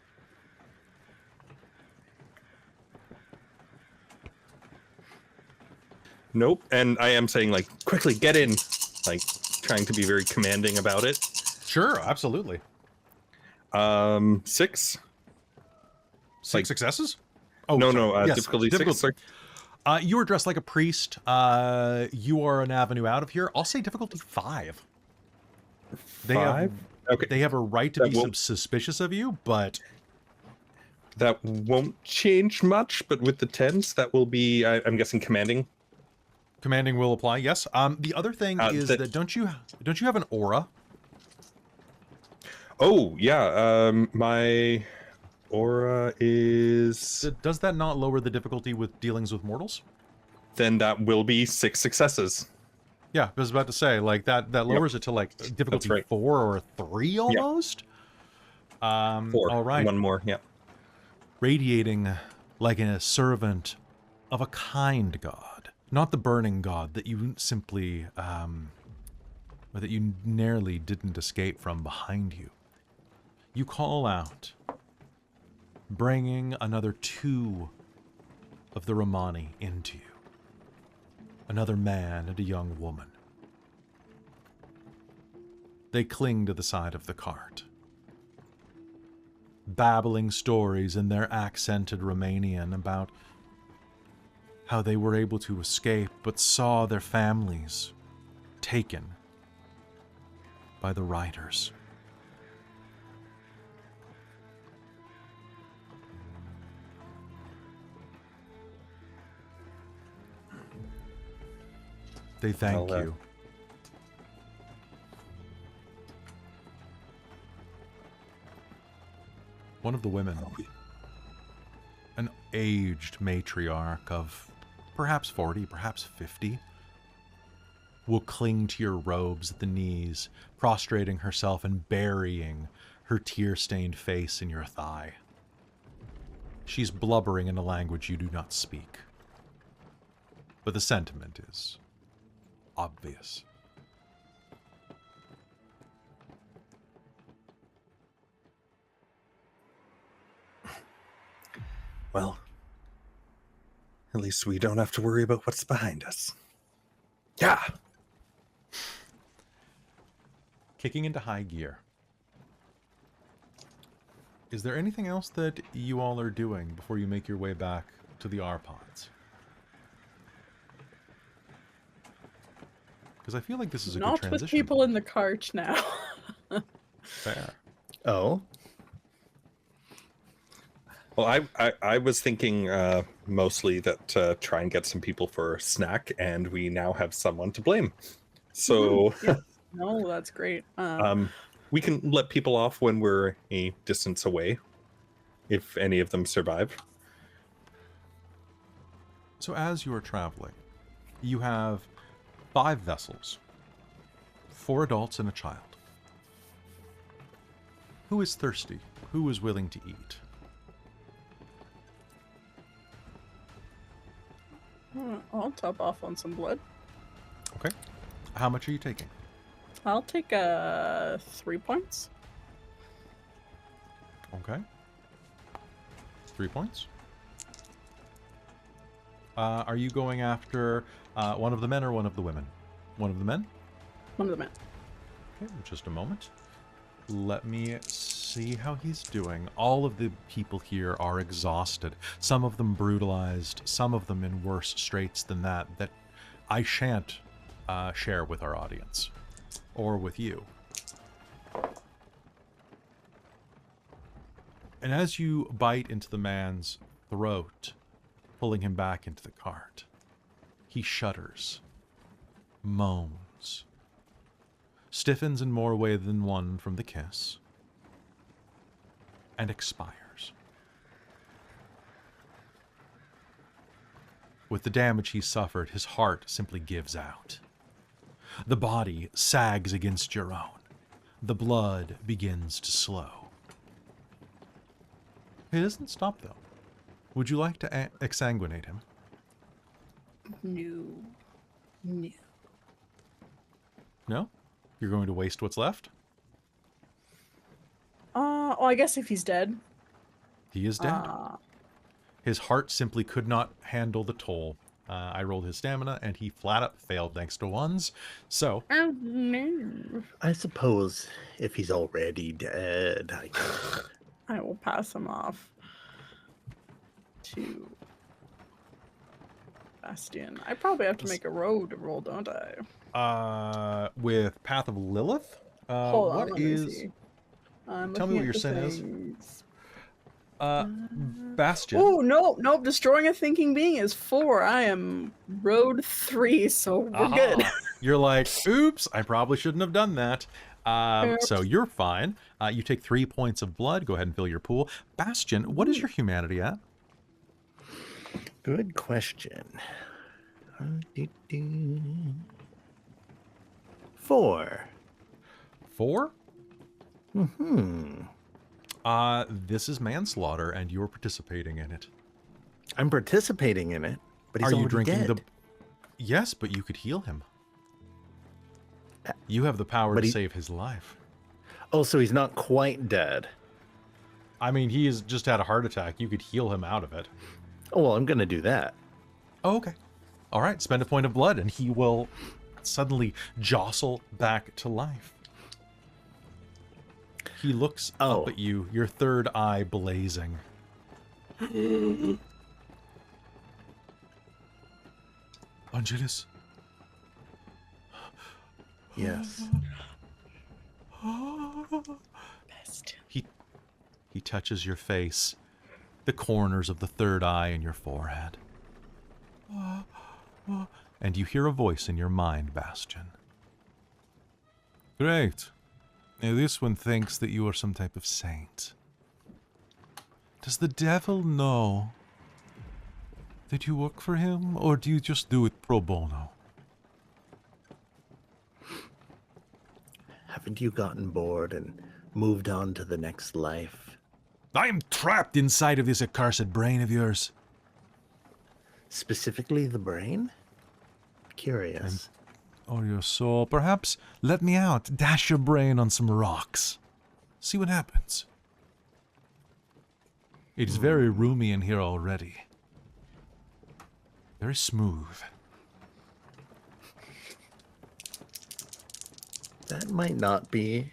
[SPEAKER 4] Nope. And I am saying, like, quickly get in, like trying to be very commanding about it.
[SPEAKER 1] Sure, absolutely.
[SPEAKER 4] 6.
[SPEAKER 1] 6 successes? Oh,
[SPEAKER 4] No,
[SPEAKER 1] yes,
[SPEAKER 4] difficulty 6. Sorry.
[SPEAKER 1] You are dressed like a priest. You are an avenue out of here. I'll say difficulty 5. They
[SPEAKER 4] 5? Okay.
[SPEAKER 1] They have a right to be suspicious of you, but...
[SPEAKER 4] That won't change much, but with the 10s, that will be, I'm guessing, commanding.
[SPEAKER 1] Commanding will apply, yes. The other thing is that don't you have an aura?
[SPEAKER 4] Oh, yeah. My aura is...
[SPEAKER 1] Does that not lower the difficulty with dealings with mortals?
[SPEAKER 4] Then that will be 6 successes.
[SPEAKER 1] Yeah, I was about to say, like, that lowers it to, like, difficulty 4 or 3 almost?
[SPEAKER 4] 4.
[SPEAKER 1] All right.
[SPEAKER 4] One more, yeah.
[SPEAKER 1] Radiating like a servant of a kind god. Not the burning god that you simply, or that you narrowly didn't escape from behind you. You call out, bringing another 2 of the Romani into you. Another man and a young woman. They cling to the side of the cart, babbling stories in their accented Romanian about how they were able to escape but saw their families taken by the riders. They thank you. One of the women, an aged matriarch of perhaps 40, perhaps 50, will cling to your robes at the knees, prostrating herself and burying her tear-stained face in your thigh. She's blubbering in a language you do not speak, but the sentiment is obvious.
[SPEAKER 4] Well, at least we don't have to worry about what's behind us. Yeah.
[SPEAKER 1] Kicking into high gear. Is there anything else that you all are doing before you make your way back to the Arpads? Because I feel like this is a good transition.
[SPEAKER 2] Not with people in the cart now.
[SPEAKER 1] Fair.
[SPEAKER 3] Oh.
[SPEAKER 4] Well, I was thinking mostly that try and get some people for a snack, and we now have someone to blame. So
[SPEAKER 2] Yeah. No, that's great.
[SPEAKER 4] we can let people off when we're a distance away, if any of them survive.
[SPEAKER 1] So as you are traveling, you have 5 vessels, 4 adults and a child. Who is thirsty? Who is willing to eat?
[SPEAKER 2] I'll top off on some blood.
[SPEAKER 1] Okay. How much are you taking?
[SPEAKER 2] I'll take 3 points.
[SPEAKER 1] Okay. 3 points. Are you going after one of the men or one of the women? One of the men?
[SPEAKER 2] One of the men.
[SPEAKER 1] Okay, just a moment. Let me see how he's doing. All of the people here are exhausted. Some of them brutalized, some of them in worse straits than that I shan't share with our audience. Or with you. And as you bite into the man's throat, pulling him back into the cart, he shudders, moans, stiffens in more way than one from the kiss, and expires. With the damage he suffered, his heart simply gives out. The body sags against your own. The blood begins to slow. It doesn't stop, though. Would you like to exsanguinate him?
[SPEAKER 2] No. No.
[SPEAKER 1] No? You're going to waste what's left?
[SPEAKER 2] Oh, I guess if he's dead.
[SPEAKER 1] He is dead. His heart simply could not handle the toll. I rolled his stamina, and he flat up failed thanks to ones. So,
[SPEAKER 2] Oh, no.
[SPEAKER 3] I suppose if he's already dead,
[SPEAKER 2] I will pass him off to Bastien. I probably have to make a road roll, don't I?
[SPEAKER 1] with Path of Lilith,
[SPEAKER 2] Hold on,
[SPEAKER 1] what
[SPEAKER 2] let me
[SPEAKER 1] is...
[SPEAKER 2] see.
[SPEAKER 1] Tell me what your sin is. Bastien.
[SPEAKER 2] Oh, no, destroying a thinking being is 4. I am road 3, so we're good.
[SPEAKER 1] You're like, oops, I probably shouldn't have done that. So you're fine. You take 3 points of blood. Go ahead and fill your pool. Bastien, what is your humanity at?
[SPEAKER 3] good question. 4.
[SPEAKER 1] 4?
[SPEAKER 3] Hmm.
[SPEAKER 1] This is manslaughter, and you're participating in it.
[SPEAKER 3] I'm participating in it, but he's
[SPEAKER 1] Are you
[SPEAKER 3] already
[SPEAKER 1] drinking
[SPEAKER 3] dead.
[SPEAKER 1] the... Yes, but you could heal him. You have the power
[SPEAKER 3] But
[SPEAKER 1] to
[SPEAKER 3] he-
[SPEAKER 1] save his life.
[SPEAKER 3] Oh, so he's not quite dead.
[SPEAKER 1] I mean, he has just had a heart attack. You could heal him out of it.
[SPEAKER 3] Oh, well, I'm going to do that.
[SPEAKER 1] Oh, okay. All right, spend a point of blood, and he will suddenly jostle back to life. He looks
[SPEAKER 3] Oh.
[SPEAKER 1] up at you, your third eye blazing. Angelus?
[SPEAKER 3] Yes.
[SPEAKER 2] Bastien.
[SPEAKER 1] He touches your face, the corners of the third eye in your forehead. And you hear a voice in your mind, Bastien. Great. Now this one thinks that you are some type of saint. Does the devil know that you work for him, or do you just do it pro bono?
[SPEAKER 3] Haven't you gotten bored and moved on to the next life?
[SPEAKER 1] I am trapped inside of this accursed brain of yours.
[SPEAKER 3] Specifically the brain? Curious.
[SPEAKER 1] Or your soul. Perhaps let me out. Dash your brain on some rocks. See what happens. It is very roomy in here already. Very smooth.
[SPEAKER 3] That might not be.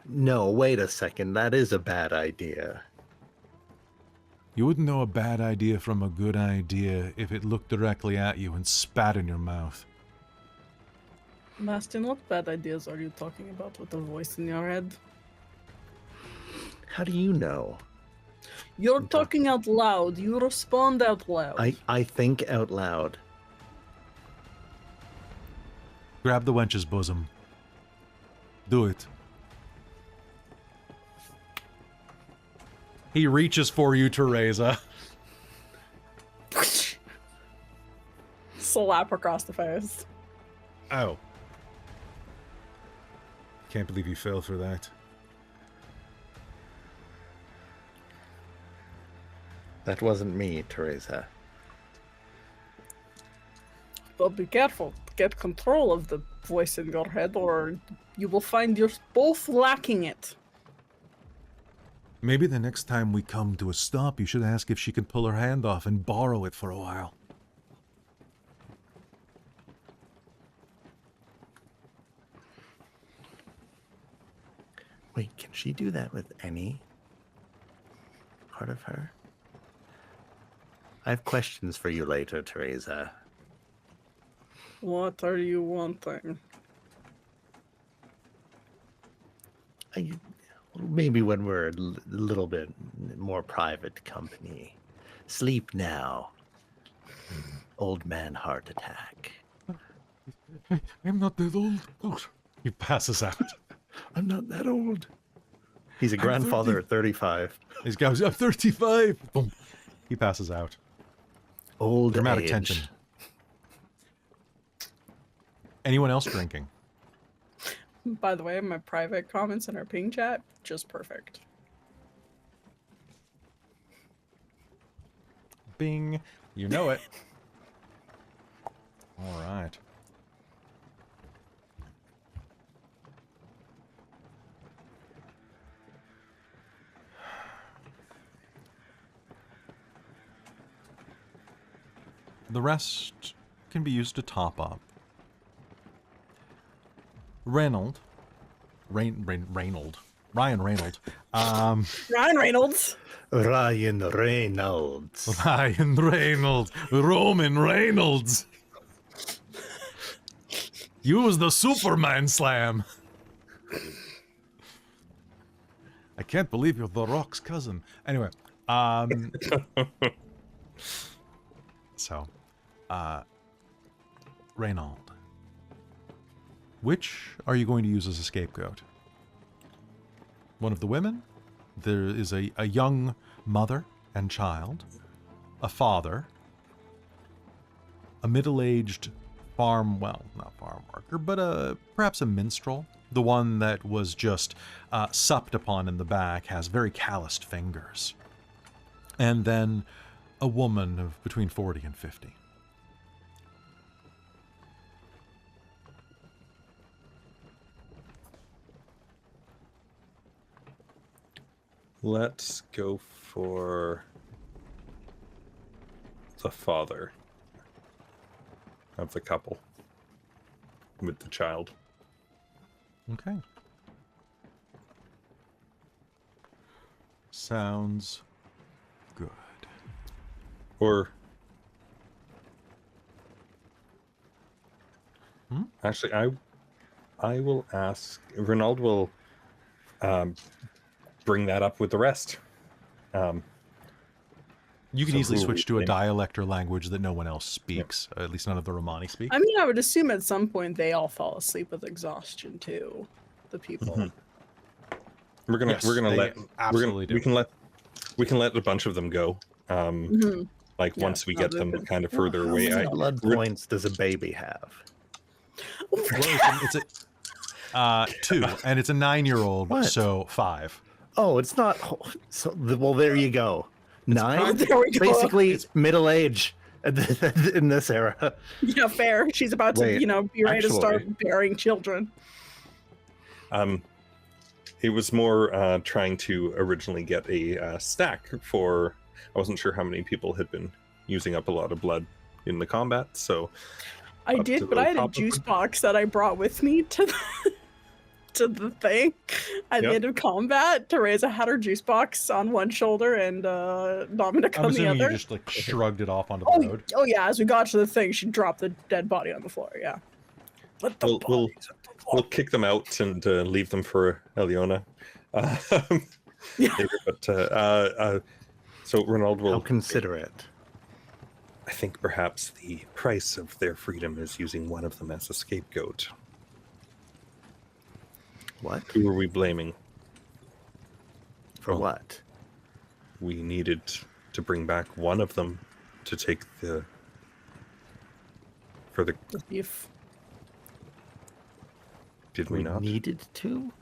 [SPEAKER 3] No, wait a second. That is a bad idea.
[SPEAKER 1] You wouldn't know a bad idea from a good idea if it looked directly at you and spat in your mouth.
[SPEAKER 2] Bastien, what bad ideas are you talking about with the voice in your head?
[SPEAKER 3] How do you know?
[SPEAKER 2] You're talking out loud. You respond out loud.
[SPEAKER 3] I think out loud.
[SPEAKER 1] Grab the wench's bosom. Do it. He reaches for you, Tereza.
[SPEAKER 2] Slap across the face.
[SPEAKER 1] Oh. Can't believe you fell for that.
[SPEAKER 3] That wasn't me, Tereza.
[SPEAKER 2] But be careful. Get control of the voice in your head, or you will find you're both lacking it.
[SPEAKER 1] Maybe the next time we come to a stop, you should ask if she can pull her hand off and borrow it for a while.
[SPEAKER 3] Wait, can she do that with any part of her? I have questions for you later, Tereza.
[SPEAKER 2] What are you wanting?
[SPEAKER 3] Maybe when we're a little bit more private company. Sleep now. Old man heart attack.
[SPEAKER 1] I'm not that old. Oh, he passes out.
[SPEAKER 3] I'm not that old. He's a grandfather at 35.
[SPEAKER 1] He's goes up 35. Boom. He passes out.
[SPEAKER 3] Old
[SPEAKER 1] Dramatic
[SPEAKER 3] age.
[SPEAKER 1] tension. Anyone else drinking?
[SPEAKER 2] By the way, my private comments in our ping chat, just perfect.
[SPEAKER 1] Bing. You know it. All right. The rest can be used to top up. Rainald. Ryan Rainald.
[SPEAKER 2] Ryan Reynolds.
[SPEAKER 3] Ryan Reynolds.
[SPEAKER 1] Ryan Reynolds. Roman Reynolds. Use the Superman slam. I can't believe you're The Rock's cousin. Anyway, so, Rainald, which are you going to use as a scapegoat? One of the women? There is a young mother and child, a father, a middle-aged not farm worker, but perhaps a minstrel. The one that was just supped upon in the back has very calloused fingers. And then a woman of between 40 and 50.
[SPEAKER 4] Let's go for the father of the couple with the child.
[SPEAKER 1] Okay. Sounds good.
[SPEAKER 4] Or actually, I will ask. Rainald will bring that up with the rest.
[SPEAKER 1] You can
[SPEAKER 4] So
[SPEAKER 1] easily
[SPEAKER 4] who are
[SPEAKER 1] switch
[SPEAKER 4] we
[SPEAKER 1] to a
[SPEAKER 4] playing?
[SPEAKER 1] dialect or language that no one else speaks. At least none of the Romani speak.
[SPEAKER 2] I mean, I would assume at some point they all fall asleep with exhaustion too. The people.
[SPEAKER 4] Mhm. We're gonna
[SPEAKER 1] Yes,
[SPEAKER 4] let
[SPEAKER 1] they absolutely do.
[SPEAKER 4] we can let a bunch of them go. Like
[SPEAKER 2] Yeah,
[SPEAKER 4] once we
[SPEAKER 2] no,
[SPEAKER 4] get
[SPEAKER 2] they've
[SPEAKER 4] them
[SPEAKER 2] been-
[SPEAKER 4] kind of
[SPEAKER 3] Well,
[SPEAKER 4] further
[SPEAKER 3] how
[SPEAKER 4] away.
[SPEAKER 3] many blood points does a baby have?
[SPEAKER 1] Well, it's a 2, and it's a 9-year-old,
[SPEAKER 3] What?
[SPEAKER 1] so 5.
[SPEAKER 3] Oh, it's not. So, well, there you go. 9?
[SPEAKER 2] There we go.
[SPEAKER 3] Basically, middle age in this era.
[SPEAKER 2] Yeah, fair. She's about to,
[SPEAKER 3] Wait,
[SPEAKER 2] be ready to start
[SPEAKER 3] actually-
[SPEAKER 2] bearing children.
[SPEAKER 4] It was more trying to originally get a stack for. I wasn't sure how many people had been using up a lot of blood in the combat, so
[SPEAKER 2] I
[SPEAKER 4] up to
[SPEAKER 2] did, but
[SPEAKER 4] the
[SPEAKER 2] I had a
[SPEAKER 4] top of
[SPEAKER 2] juice
[SPEAKER 4] them.
[SPEAKER 2] box that I brought with me to the thing at the
[SPEAKER 4] Yep.
[SPEAKER 2] end of combat. Tereza had her juice box on one shoulder and Dominic
[SPEAKER 1] I'm
[SPEAKER 2] on the
[SPEAKER 1] assuming
[SPEAKER 2] other.
[SPEAKER 1] you just like shrugged it off onto the road.
[SPEAKER 2] Oh yeah, as we got to the thing, she dropped the dead body on the floor. Yeah. Let the
[SPEAKER 4] We'll
[SPEAKER 2] bodies on the floor.
[SPEAKER 4] we'll kick them out and leave them for Alëna.
[SPEAKER 2] Yeah.
[SPEAKER 4] later, but so Rainald
[SPEAKER 3] How
[SPEAKER 4] will.
[SPEAKER 3] considerate.
[SPEAKER 4] I think perhaps the price of their freedom is using one of them as a scapegoat.
[SPEAKER 3] What?
[SPEAKER 4] Who are we blaming?
[SPEAKER 3] For
[SPEAKER 4] Well,
[SPEAKER 3] what?
[SPEAKER 4] We needed to bring back one of them to take the
[SPEAKER 2] If
[SPEAKER 4] did we not?
[SPEAKER 3] Needed to?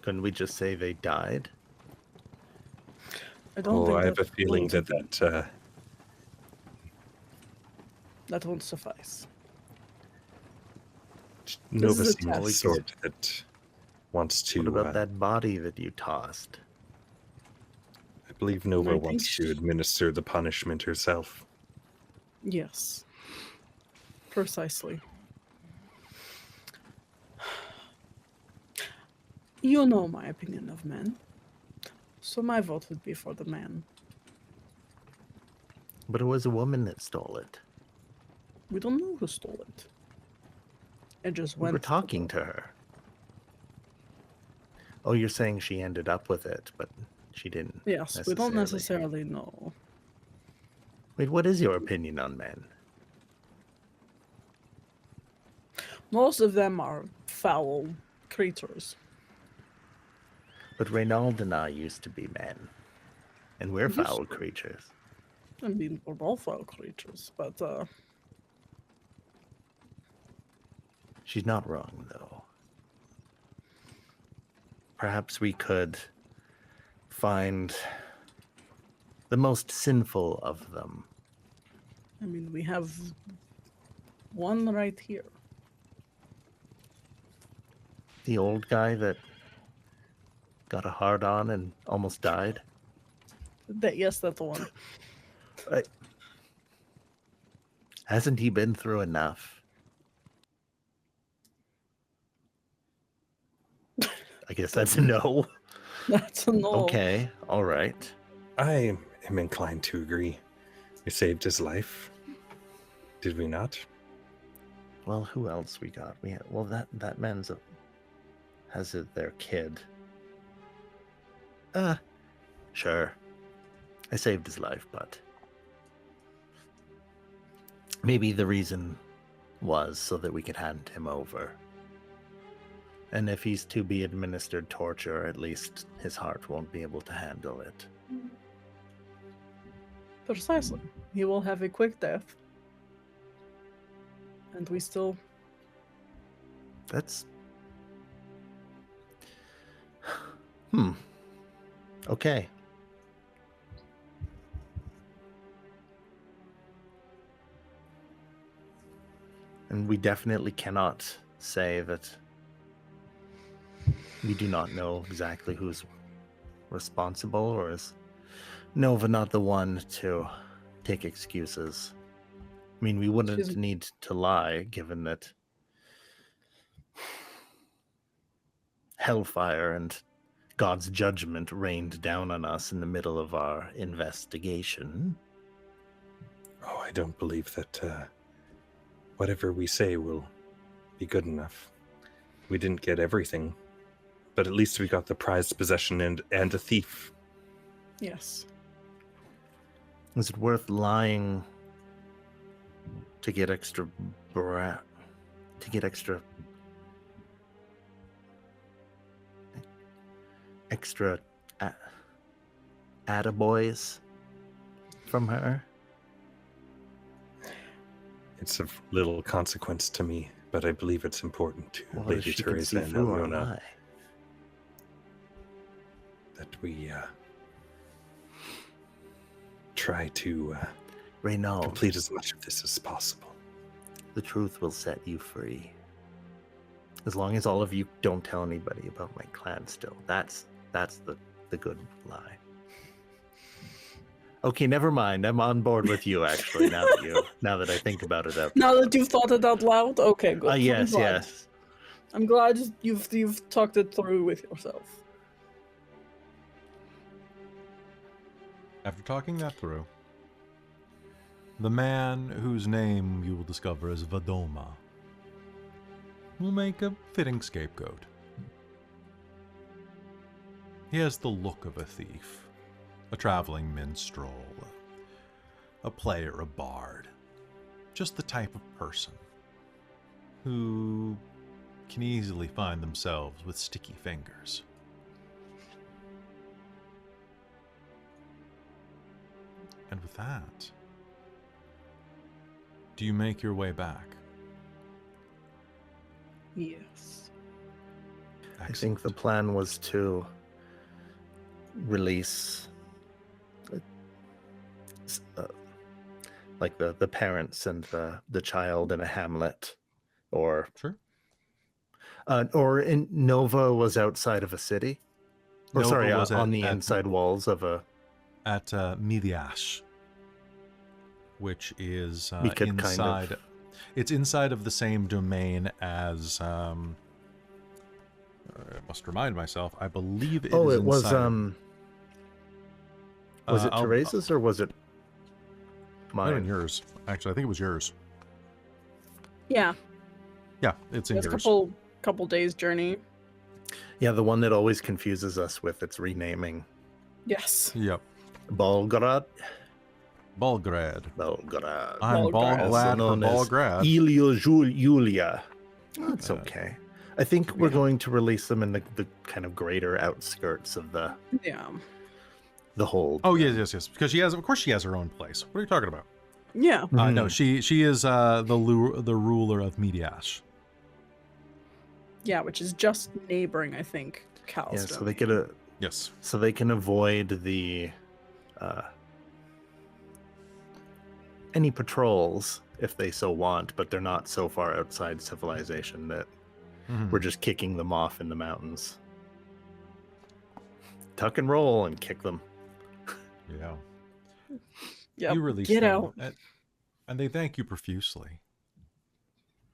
[SPEAKER 3] Couldn't we just say they died?
[SPEAKER 2] I don't
[SPEAKER 4] Oh,
[SPEAKER 2] think
[SPEAKER 4] I have a
[SPEAKER 2] that's
[SPEAKER 4] feeling
[SPEAKER 2] going
[SPEAKER 4] that
[SPEAKER 2] to- that won't suffice.
[SPEAKER 4] Nova
[SPEAKER 2] is a
[SPEAKER 4] seems the
[SPEAKER 3] test.
[SPEAKER 4] sort that wants to
[SPEAKER 3] What about that body that you tossed?
[SPEAKER 4] believe
[SPEAKER 2] I
[SPEAKER 4] Nova
[SPEAKER 2] think
[SPEAKER 4] wants to administer the punishment herself.
[SPEAKER 2] Yes. Precisely. You know my opinion of men. So my vote would be for the man.
[SPEAKER 3] But it was a woman that stole it.
[SPEAKER 2] We don't know who stole it. It just
[SPEAKER 3] We
[SPEAKER 2] went.
[SPEAKER 3] were talking to her. Oh, you're saying she ended up with it, but she didn't.
[SPEAKER 2] Yes, we don't necessarily know.
[SPEAKER 3] Wait, what is your opinion on men?
[SPEAKER 2] Most of them are foul creatures.
[SPEAKER 3] But Rainald and I used to be men. And we're
[SPEAKER 2] Used
[SPEAKER 3] foul
[SPEAKER 2] to.
[SPEAKER 3] creatures.
[SPEAKER 2] I mean, we're all foul creatures, but
[SPEAKER 3] She's not wrong, though. Perhaps we could find the most sinful of them.
[SPEAKER 2] I mean, we have one right here.
[SPEAKER 3] The old guy that got a hard on and almost died.
[SPEAKER 2] Yes, that's the one.
[SPEAKER 3] Hasn't he been through enough? I guess that's a no.
[SPEAKER 2] That's a no.
[SPEAKER 3] Okay, all right.
[SPEAKER 4] I am inclined to agree. We saved his life. Did we not?
[SPEAKER 3] Well, who else we got? Well, that man's has their kid. Sure. I saved his life, but maybe the reason was so that we could hand him over. And if he's to be administered torture, at least his heart won't be able to handle it.
[SPEAKER 2] Precisely. He will have a quick death. And we still...
[SPEAKER 3] That's... Okay. And we definitely cannot say that we do not know exactly who's responsible, or is Nova not the one to take excuses? I mean, we wouldn't need to lie, given that hellfire and God's judgment rained down on us in the middle of our investigation.
[SPEAKER 4] Oh, I don't believe that whatever we say will be good enough. We didn't get everything, but at least we got the prized possession and a thief.
[SPEAKER 2] Yes.
[SPEAKER 3] Is it worth lying to get extra attaboys from her?
[SPEAKER 4] It's of little consequence to me, but I believe it's important to Lady Tereza and Alëna that we try to
[SPEAKER 3] Rainald,
[SPEAKER 4] complete as much of this as possible.
[SPEAKER 3] The truth will set you free. As long as all of you don't tell anybody about my clan still. That's the good lie. Okay, never mind. I'm on board with you, actually, now that I think about it.
[SPEAKER 2] Now that you've thought it out loud? Okay, good.
[SPEAKER 3] Yes.
[SPEAKER 2] I'm glad you've talked it through with yourself.
[SPEAKER 1] After talking that through, the man whose name you will discover as Vadoma will make a fitting scapegoat. He has the look of a thief, a traveling minstrel, a player, a bard, just the type of person who can easily find themselves with sticky fingers. And with that, do you make your way back?
[SPEAKER 2] Yes.
[SPEAKER 3] I think the plan was to release like the parents and the child in a hamlet, or
[SPEAKER 1] Sure.
[SPEAKER 3] Or in Nova was outside of a city, or
[SPEAKER 1] Nova
[SPEAKER 3] sorry,
[SPEAKER 1] was
[SPEAKER 3] on the
[SPEAKER 1] at
[SPEAKER 3] inside walls of a
[SPEAKER 1] at Midiash, which is
[SPEAKER 3] We could
[SPEAKER 1] inside.
[SPEAKER 3] kind of...
[SPEAKER 1] It's inside of the same domain as. I must remind myself. I believe it is
[SPEAKER 3] Oh, it was
[SPEAKER 1] inside.
[SPEAKER 3] Was it Tereza's or was it
[SPEAKER 1] Mine and
[SPEAKER 3] mine?
[SPEAKER 1] yours. Actually, I think it was yours.
[SPEAKER 2] Yeah,
[SPEAKER 1] Yeah, it's in
[SPEAKER 2] it's a
[SPEAKER 1] yours.
[SPEAKER 2] couple days journey.
[SPEAKER 3] Yeah, the one that always confuses us with its renaming.
[SPEAKER 2] Yes.
[SPEAKER 1] Yep.
[SPEAKER 3] Bolgrad?
[SPEAKER 1] Bolgrad.
[SPEAKER 3] Bolgrad.
[SPEAKER 1] I'm
[SPEAKER 2] Bolgrad.
[SPEAKER 1] glad
[SPEAKER 3] Also
[SPEAKER 1] for
[SPEAKER 3] known as
[SPEAKER 1] Bolgrad.
[SPEAKER 3] Julia. That's
[SPEAKER 1] Uh,
[SPEAKER 3] okay. I think we're
[SPEAKER 2] Yeah.
[SPEAKER 3] going to release them in the kind of greater outskirts of the
[SPEAKER 2] Yeah.
[SPEAKER 3] hold.
[SPEAKER 1] Oh yes. Because of course, she has her own place. What are you talking about?
[SPEAKER 2] Yeah.
[SPEAKER 1] No,
[SPEAKER 3] Mhm.
[SPEAKER 1] she is the ruler of Midiash.
[SPEAKER 2] Yeah, which is just neighboring, I think,
[SPEAKER 3] Yeah,
[SPEAKER 2] Cal's
[SPEAKER 3] so they
[SPEAKER 2] domain.
[SPEAKER 3] could
[SPEAKER 1] Yes.
[SPEAKER 3] so they can avoid the any patrols if they so want, but they're not so far outside civilization that
[SPEAKER 1] Mhm.
[SPEAKER 3] we're just kicking them off in the mountains. Tuck and roll and kick them.
[SPEAKER 1] Yeah.
[SPEAKER 2] Yep.
[SPEAKER 1] You release
[SPEAKER 2] Get
[SPEAKER 1] them,
[SPEAKER 2] out.
[SPEAKER 1] and they thank you profusely.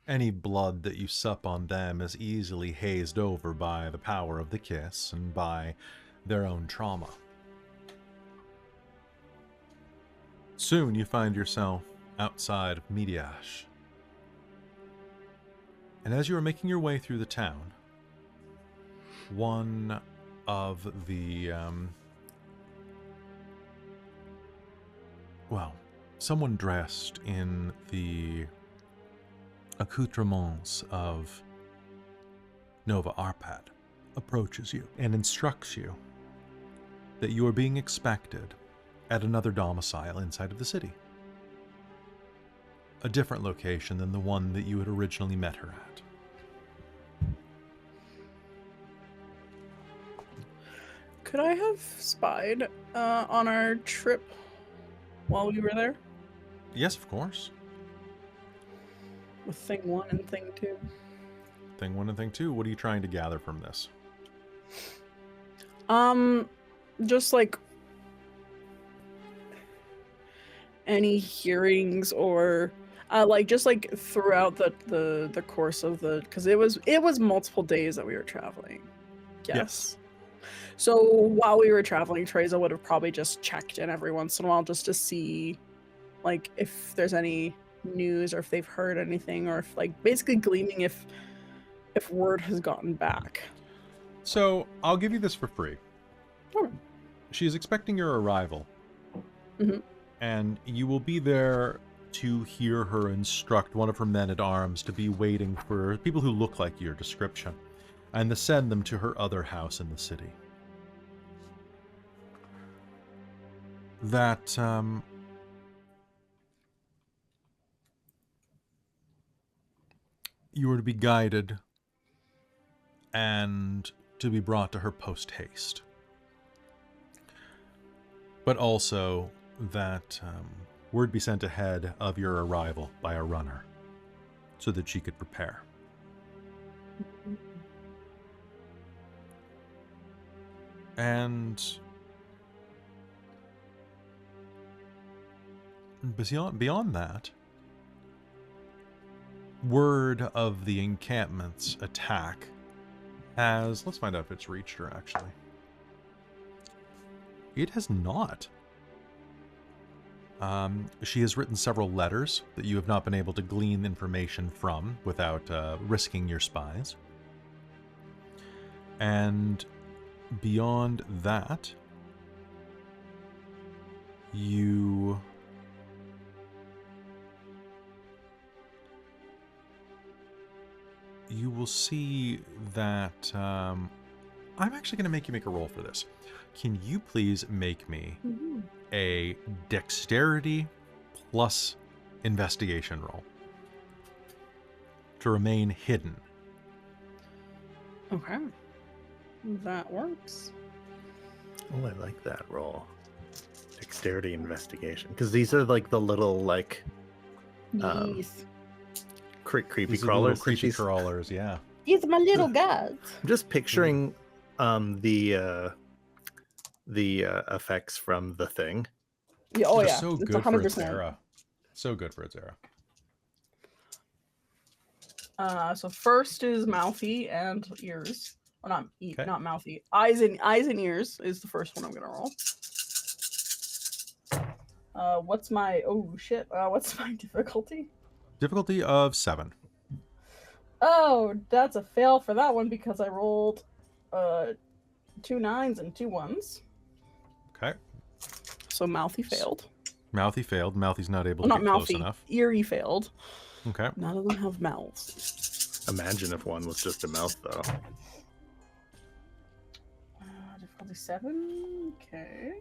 [SPEAKER 1] Any blood that you sup on them is easily hazed over by the power of the kiss and by their own trauma. Soon you find yourself outside of Midiash. And as you are making your way through the town, one of the, someone dressed in the accoutrements of Nova Arpad approaches you and instructs you that you are being expected at another domicile inside of the city. A different location than the one that you had originally met her at.
[SPEAKER 2] Could I have spied on our trip while we were there?
[SPEAKER 1] Yes, of course.
[SPEAKER 2] With thing 1 and thing 2.
[SPEAKER 1] Thing 1 and thing 2, what are you trying to gather from this?
[SPEAKER 2] Just like any hearings or just like throughout the course of because it was multiple days that we were traveling. Yes. So while we were traveling, Tereza would have probably just checked in every once in a while just to see like if there's any news or if they've heard anything or if like basically gleaming if word has gotten back.
[SPEAKER 1] So, I'll give you this for free.
[SPEAKER 2] Okay.
[SPEAKER 1] She is expecting your arrival.
[SPEAKER 2] Mhm.
[SPEAKER 1] And you will be there to hear her instruct one of her men-at-arms to be waiting for people who look like your description, and to send them to her other house in the city. That, you are to be guided and to be brought to her post-haste. But also that word be sent ahead of your arrival by a runner so that she could prepare. And beyond that, word of the encampment's attack has... Let's find out if it's reached her, actually. It has not. She has written several letters that you have not been able to glean information from without risking your spies. And beyond that, you will see that I'm actually going to make you make a roll for this. Can you please make me a dexterity plus investigation roll to remain hidden?
[SPEAKER 2] Okay. That works.
[SPEAKER 3] Oh, I like that roll. Dexterity investigation. Because these are like the little like
[SPEAKER 2] Yes.
[SPEAKER 3] creepy
[SPEAKER 1] These are the
[SPEAKER 3] crawlers.
[SPEAKER 1] little
[SPEAKER 3] that
[SPEAKER 1] creepy
[SPEAKER 3] she's-
[SPEAKER 1] crawlers, yeah.
[SPEAKER 2] These are my little guys.
[SPEAKER 3] I'm just picturing the the effects from the thing.
[SPEAKER 2] Yeah, oh
[SPEAKER 1] They're
[SPEAKER 2] yeah,
[SPEAKER 1] so
[SPEAKER 2] it's
[SPEAKER 1] good for its
[SPEAKER 2] 100%.
[SPEAKER 1] era. So good for its era.
[SPEAKER 2] So first is mouthy and ears. Well,
[SPEAKER 1] Okay.
[SPEAKER 2] not mouthy. Eyes and ears is the first one I'm gonna roll. What's my what's my difficulty?
[SPEAKER 1] Difficulty of 7.
[SPEAKER 2] Oh, that's a fail for that one because I rolled 2 9s and 2 1s.
[SPEAKER 1] Okay.
[SPEAKER 2] So mouthy failed.
[SPEAKER 1] Mouthy failed. Mouthy's not able
[SPEAKER 2] Well,
[SPEAKER 1] to
[SPEAKER 2] not
[SPEAKER 1] get close
[SPEAKER 2] mouthy.
[SPEAKER 1] enough.
[SPEAKER 2] Eerie failed.
[SPEAKER 1] Okay.
[SPEAKER 2] None of them have mouths.
[SPEAKER 3] Imagine if one was just a mouth, though.
[SPEAKER 2] Difficulty 7. Okay.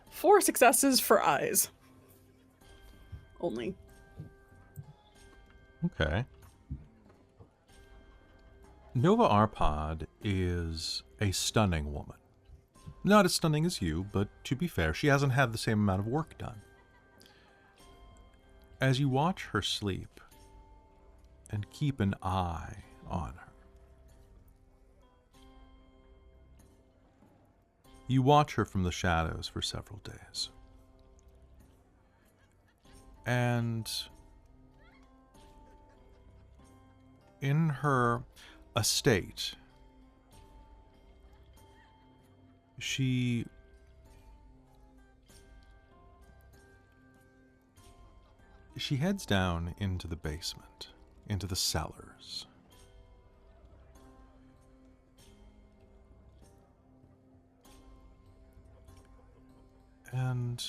[SPEAKER 2] Four successes for eyes. Only.
[SPEAKER 1] Okay. Nova Arpad is a stunning woman. Not as stunning as you, but to be fair, she hasn't had the same amount of work done. As you watch her sleep and keep an eye on her, you watch her from the shadows for several days. And in her estate, she heads down into the basement, into the cellars. And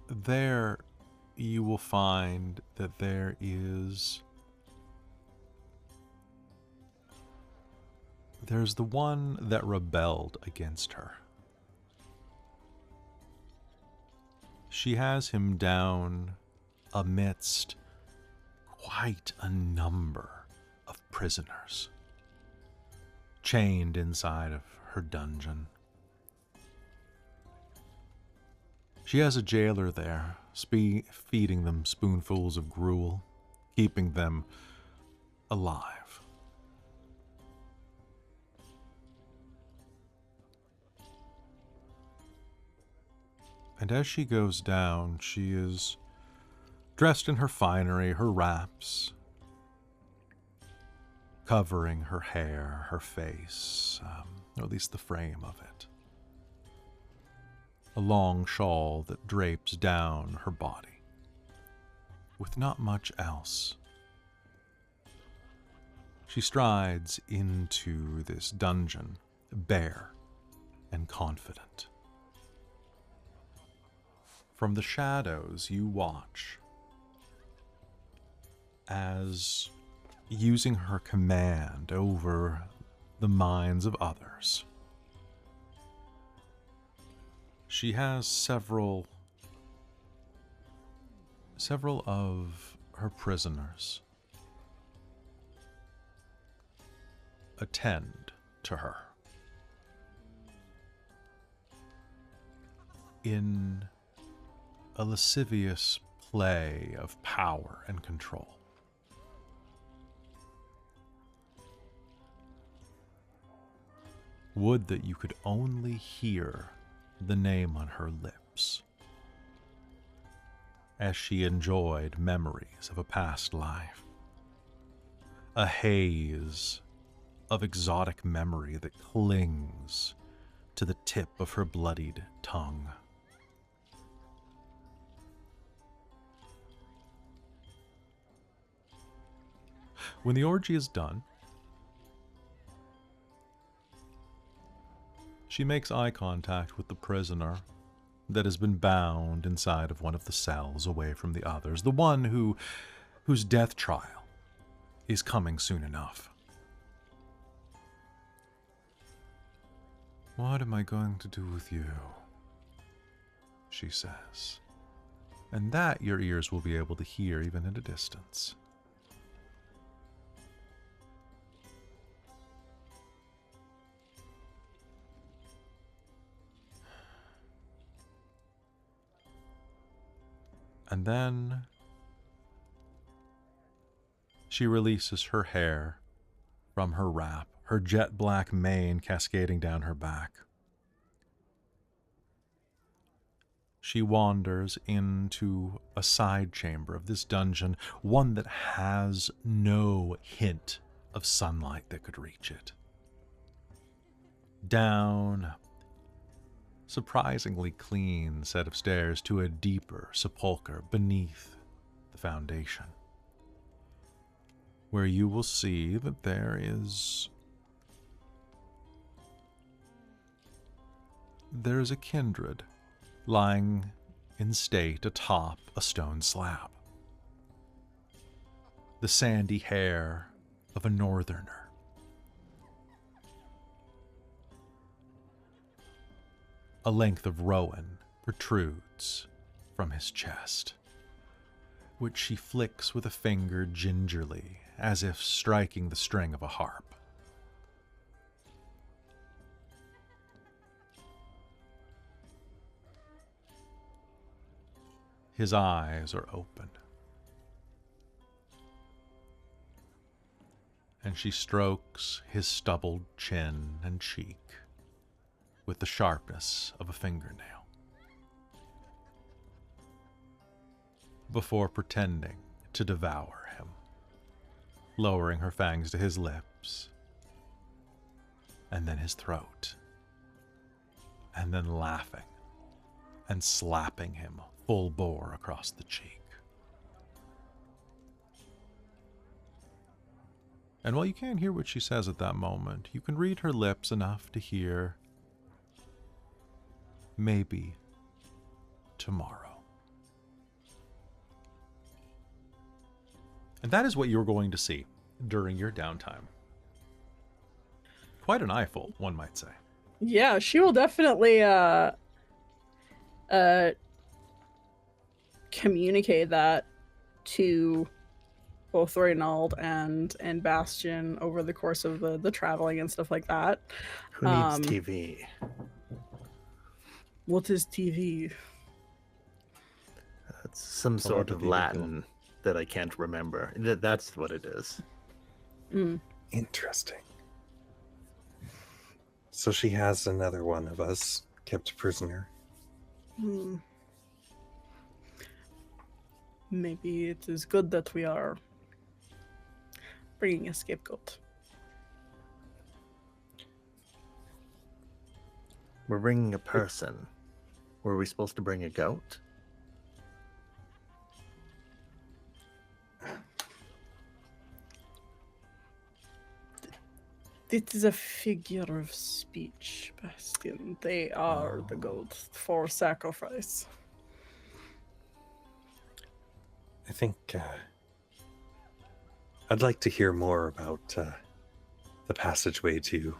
[SPEAKER 1] there you will find that there's the one that rebelled against her. She has him down amidst quite a number of prisoners, chained inside of her dungeon. She has a jailer there, feeding them spoonfuls of gruel, keeping them alive. And as she goes down, she is dressed in her finery, her wraps, covering her hair, her face, or at least the frame of it. A long shawl that drapes down her body, with not much else. She strides into this dungeon, bare and confident. From the shadows, you watch as, using her command over the minds of others, she has several of her prisoners attend to her in a lascivious play of power and control. Would that you could only hear the name on her lips as she enjoyed memories of a past life, a haze of exotic memory that clings to the tip of her bloodied tongue. When the orgy is done, she makes eye contact with the prisoner that has been bound inside of one of the cells away from the others, the one whose death trial is coming soon enough. "What am I going to do with you?" she says. And that your ears will be able to hear even at a distance. And then She releases her hair from her wrap, her jet black mane cascading down her back. She wanders into a side chamber of this dungeon, one that has no hint of sunlight that could reach it. Down surprisingly clean set of stairs to a deeper sepulcher beneath the foundation, where you will see that there's a kindred lying in state atop a stone slab. The sandy hair of a northerner. A length of rowan protrudes from his chest, which she flicks with a finger gingerly, as if striking the string of a harp. His eyes are open, and she strokes his stubbled chin and cheek with the sharpness of a fingernail, before pretending to devour him, lowering her fangs to his lips, and then his throat, and then laughing and slapping him full bore across the cheek. And while you can't hear what she says at that moment, you can read her lips enough to hear, "Maybe tomorrow." And that is what you're going to see during your downtime. Quite an eyeful, one might say.
[SPEAKER 2] Yeah, she will definitely communicate that to both Rainald and Bastien over the course of the traveling and stuff like that.
[SPEAKER 3] Who needs TV?
[SPEAKER 2] What is TV?
[SPEAKER 3] It's some sort of Latin that I can't remember. That's what it is.
[SPEAKER 4] Interesting. So she has another one of us kept prisoner.
[SPEAKER 2] Maybe it is good that we are bringing a scapegoat.
[SPEAKER 3] We're bringing a person. Were we supposed to bring a goat?
[SPEAKER 2] It is a figure of speech, Bastien. They are the goat for sacrifice.
[SPEAKER 4] I think I'd like to hear more about the passageway to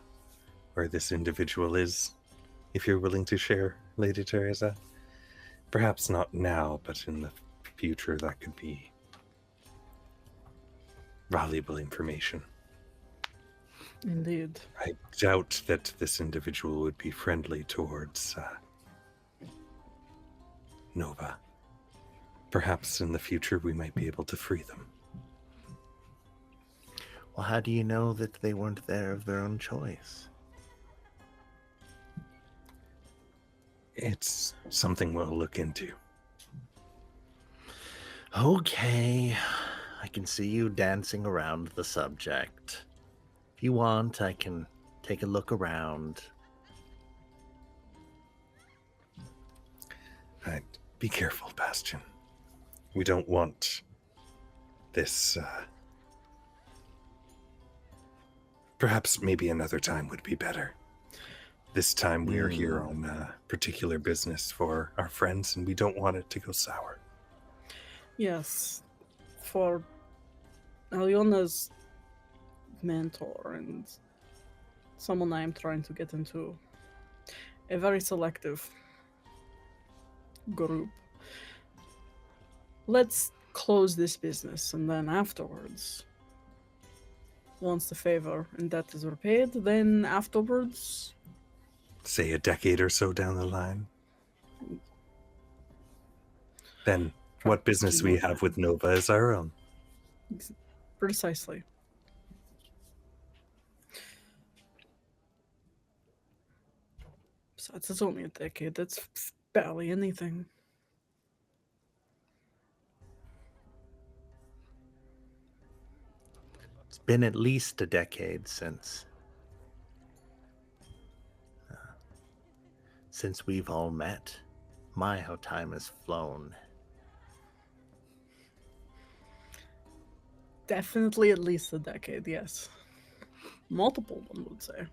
[SPEAKER 4] where this individual is, if you're willing to share, Lady Tereza. Perhaps not now, but in the future that could be valuable information.
[SPEAKER 2] Indeed.
[SPEAKER 4] I doubt that this individual would be friendly towards Nova. Perhaps in the future we might be able to free them.
[SPEAKER 3] Well, how do you know that they weren't there of their own choice?
[SPEAKER 4] It's something we'll look into.
[SPEAKER 3] Okay, I can see you dancing around the subject. If you want, I can take a look around.
[SPEAKER 4] Be careful, Bastien. We don't want this. Perhaps maybe another time would be better. This time we are here on particular business for our friends, and we don't want it to go sour.
[SPEAKER 2] Yes. For Alëna's mentor and someone I am trying to get into a very selective group. Let's close this business, and then afterwards, once the favor and debt is repaid, then afterwards...
[SPEAKER 4] Say a decade or so down the line. Then what business we have with Nova is our own.
[SPEAKER 2] Precisely. Besides, it's only a decade. That's barely anything.
[SPEAKER 3] It's been at least a decade since we've all met. My, how time has flown.
[SPEAKER 2] Definitely at least a decade, yes. Multiple, one would say.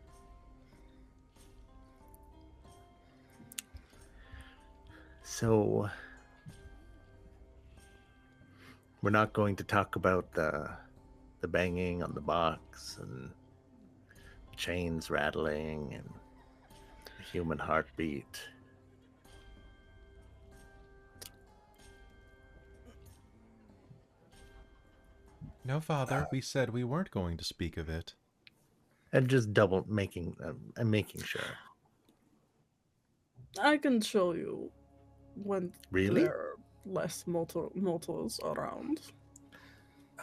[SPEAKER 3] So, we're not going to talk about the banging on the box and chains rattling and the human heartbeat.
[SPEAKER 1] No, Father, we said we weren't going to speak of it.
[SPEAKER 3] And just double making sure.
[SPEAKER 2] I can show you when
[SPEAKER 3] Really?
[SPEAKER 2] there are less mortals around.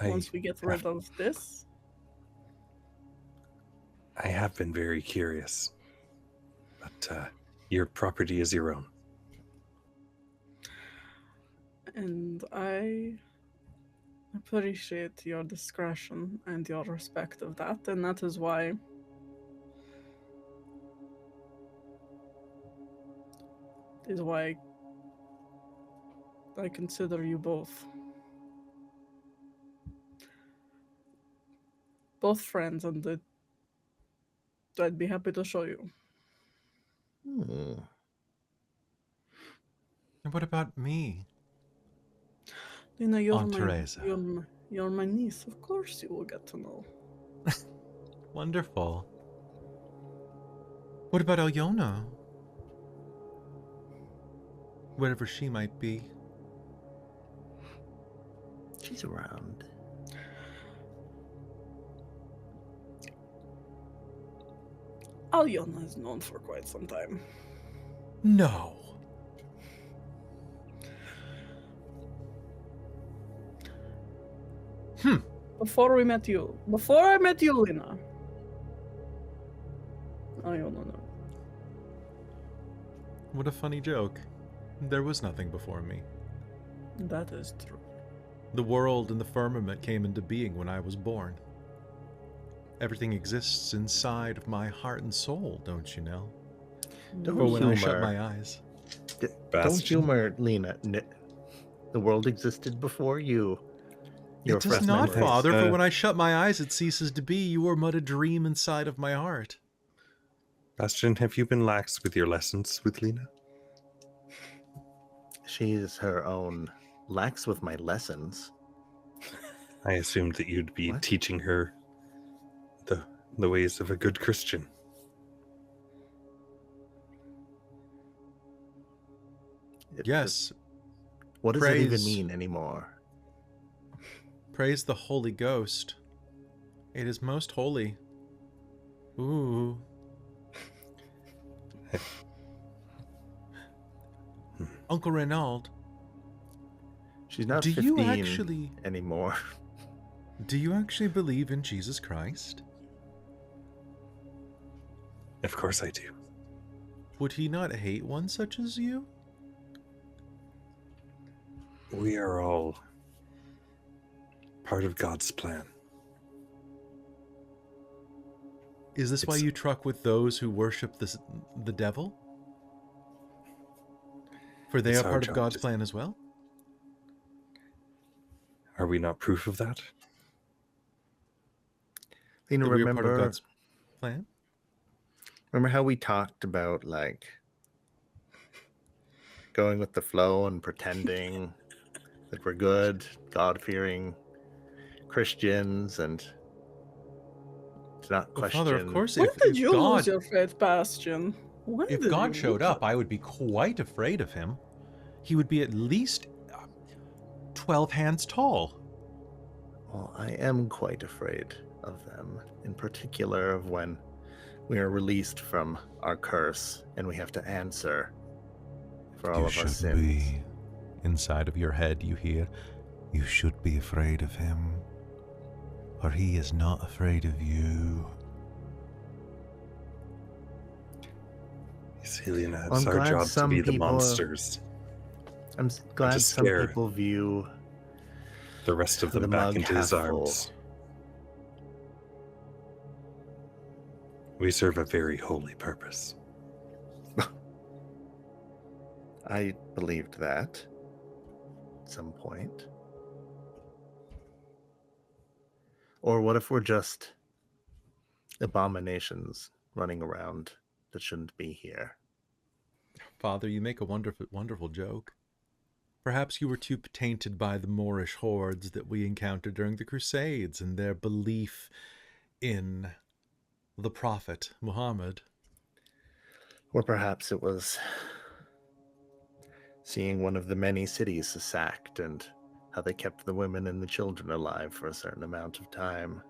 [SPEAKER 2] Once we get
[SPEAKER 4] have-
[SPEAKER 2] rid of this.
[SPEAKER 4] I have been very curious, but your property is your own.
[SPEAKER 2] And I appreciate your discretion and your respect of that, and that is why I consider you both friends, and I'd be happy to show you.
[SPEAKER 3] Hmm.
[SPEAKER 1] And what about me?
[SPEAKER 2] Lena,
[SPEAKER 1] Aunt Tereza.
[SPEAKER 2] You're my niece. Of course you will get to know.
[SPEAKER 1] Wonderful. What about Alëna? Wherever she might be.
[SPEAKER 3] She's around.
[SPEAKER 2] Alëna is known for quite some time.
[SPEAKER 1] No.
[SPEAKER 2] Before I met you, Lena. Alëna, no.
[SPEAKER 1] What a funny joke. There was nothing before me.
[SPEAKER 2] That is true.
[SPEAKER 1] The world and the firmament came into being when I was born. Everything exists inside of my heart and soul, don't you know?
[SPEAKER 3] Don't
[SPEAKER 1] Or when I shut
[SPEAKER 3] humor.
[SPEAKER 1] my eyes.
[SPEAKER 3] Don't
[SPEAKER 4] Bastien.
[SPEAKER 3] humor, Lena. The world existed before you. Your
[SPEAKER 1] It does
[SPEAKER 3] fresh
[SPEAKER 1] not,
[SPEAKER 3] memories.
[SPEAKER 1] Father, for when I shut my eyes it ceases to be. You are but a dream inside of my heart.
[SPEAKER 4] Bastien, have you been lax with your lessons with Lena?
[SPEAKER 3] She's her own. Lax with my lessons.
[SPEAKER 4] I assumed that you'd be
[SPEAKER 3] What?
[SPEAKER 4] teaching her the ways of a good Christian.
[SPEAKER 1] Yes,
[SPEAKER 3] What does it even
[SPEAKER 1] Praise.
[SPEAKER 3] mean anymore?
[SPEAKER 1] praise the Holy Ghost. It is most holy. Ooh. Uncle Rainald,
[SPEAKER 3] She's not
[SPEAKER 1] do
[SPEAKER 3] 15
[SPEAKER 1] you actually
[SPEAKER 3] anymore.
[SPEAKER 1] believe in Jesus Christ?
[SPEAKER 4] Of course I do.
[SPEAKER 1] Would he not hate one such as you?
[SPEAKER 4] We are all part of God's plan.
[SPEAKER 1] Is this why
[SPEAKER 4] It's-
[SPEAKER 1] you truck with those who worship the devil? For they
[SPEAKER 4] It's
[SPEAKER 1] are
[SPEAKER 4] our
[SPEAKER 1] part of
[SPEAKER 4] job
[SPEAKER 1] God's
[SPEAKER 4] to-
[SPEAKER 1] plan as well?
[SPEAKER 4] Are we not proof of that?
[SPEAKER 3] Lena,
[SPEAKER 1] That we are part of
[SPEAKER 3] remember
[SPEAKER 1] God's plan?
[SPEAKER 3] how we talked about like going with the flow and pretending that we're good, God-fearing Christians, and to not
[SPEAKER 1] Well,
[SPEAKER 3] question.
[SPEAKER 1] Father, of course,
[SPEAKER 2] When
[SPEAKER 1] if
[SPEAKER 2] did you
[SPEAKER 1] God,
[SPEAKER 2] lose your faith, Bastien? When
[SPEAKER 1] if
[SPEAKER 2] did
[SPEAKER 1] God
[SPEAKER 2] you
[SPEAKER 1] showed
[SPEAKER 2] lose
[SPEAKER 1] up, I would be quite afraid of him. He would be at least 12 hands tall.
[SPEAKER 3] Well, I am quite afraid of them, in particular of when we are released from our curse and we have to answer for all of our sins.
[SPEAKER 1] Inside of your head, you hear, you should be afraid of him. for he is not afraid of you.
[SPEAKER 4] Yes, Alëna,
[SPEAKER 3] I'm
[SPEAKER 4] it's our
[SPEAKER 3] glad
[SPEAKER 4] job to
[SPEAKER 3] some
[SPEAKER 4] be the
[SPEAKER 3] people-
[SPEAKER 4] monsters.
[SPEAKER 3] I'm glad some
[SPEAKER 4] scare
[SPEAKER 3] people view
[SPEAKER 4] The rest of them
[SPEAKER 3] the
[SPEAKER 4] back
[SPEAKER 3] mug
[SPEAKER 4] into his
[SPEAKER 3] half full.
[SPEAKER 4] arms. We serve a very holy purpose.
[SPEAKER 3] I believed that at some point. Or what if we're just abominations running around that shouldn't be here?
[SPEAKER 1] Father, you make a wonderful joke. Perhaps you were too tainted by the Moorish hordes that we encountered during the Crusades and their belief in the Prophet Muhammad.
[SPEAKER 3] Or perhaps it was seeing one of the many cities sacked and how they kept the women and the children alive for a certain amount of time.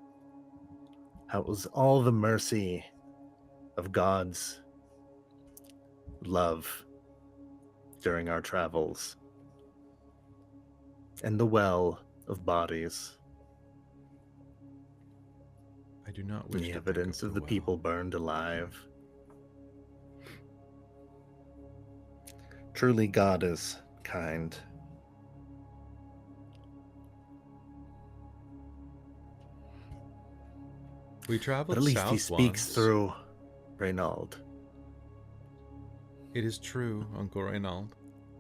[SPEAKER 3] How it was all the mercy of God's love during our travels, and the well of bodies,
[SPEAKER 1] I do not
[SPEAKER 3] and
[SPEAKER 1] wish
[SPEAKER 3] the
[SPEAKER 1] to
[SPEAKER 3] evidence
[SPEAKER 1] think
[SPEAKER 3] of the
[SPEAKER 1] well.
[SPEAKER 3] people burned alive. Truly, God is kind.
[SPEAKER 1] We traveled
[SPEAKER 3] But at least
[SPEAKER 1] south
[SPEAKER 3] he speaks
[SPEAKER 1] once.
[SPEAKER 3] through Rainald.
[SPEAKER 1] It is true, Uncle Rainald.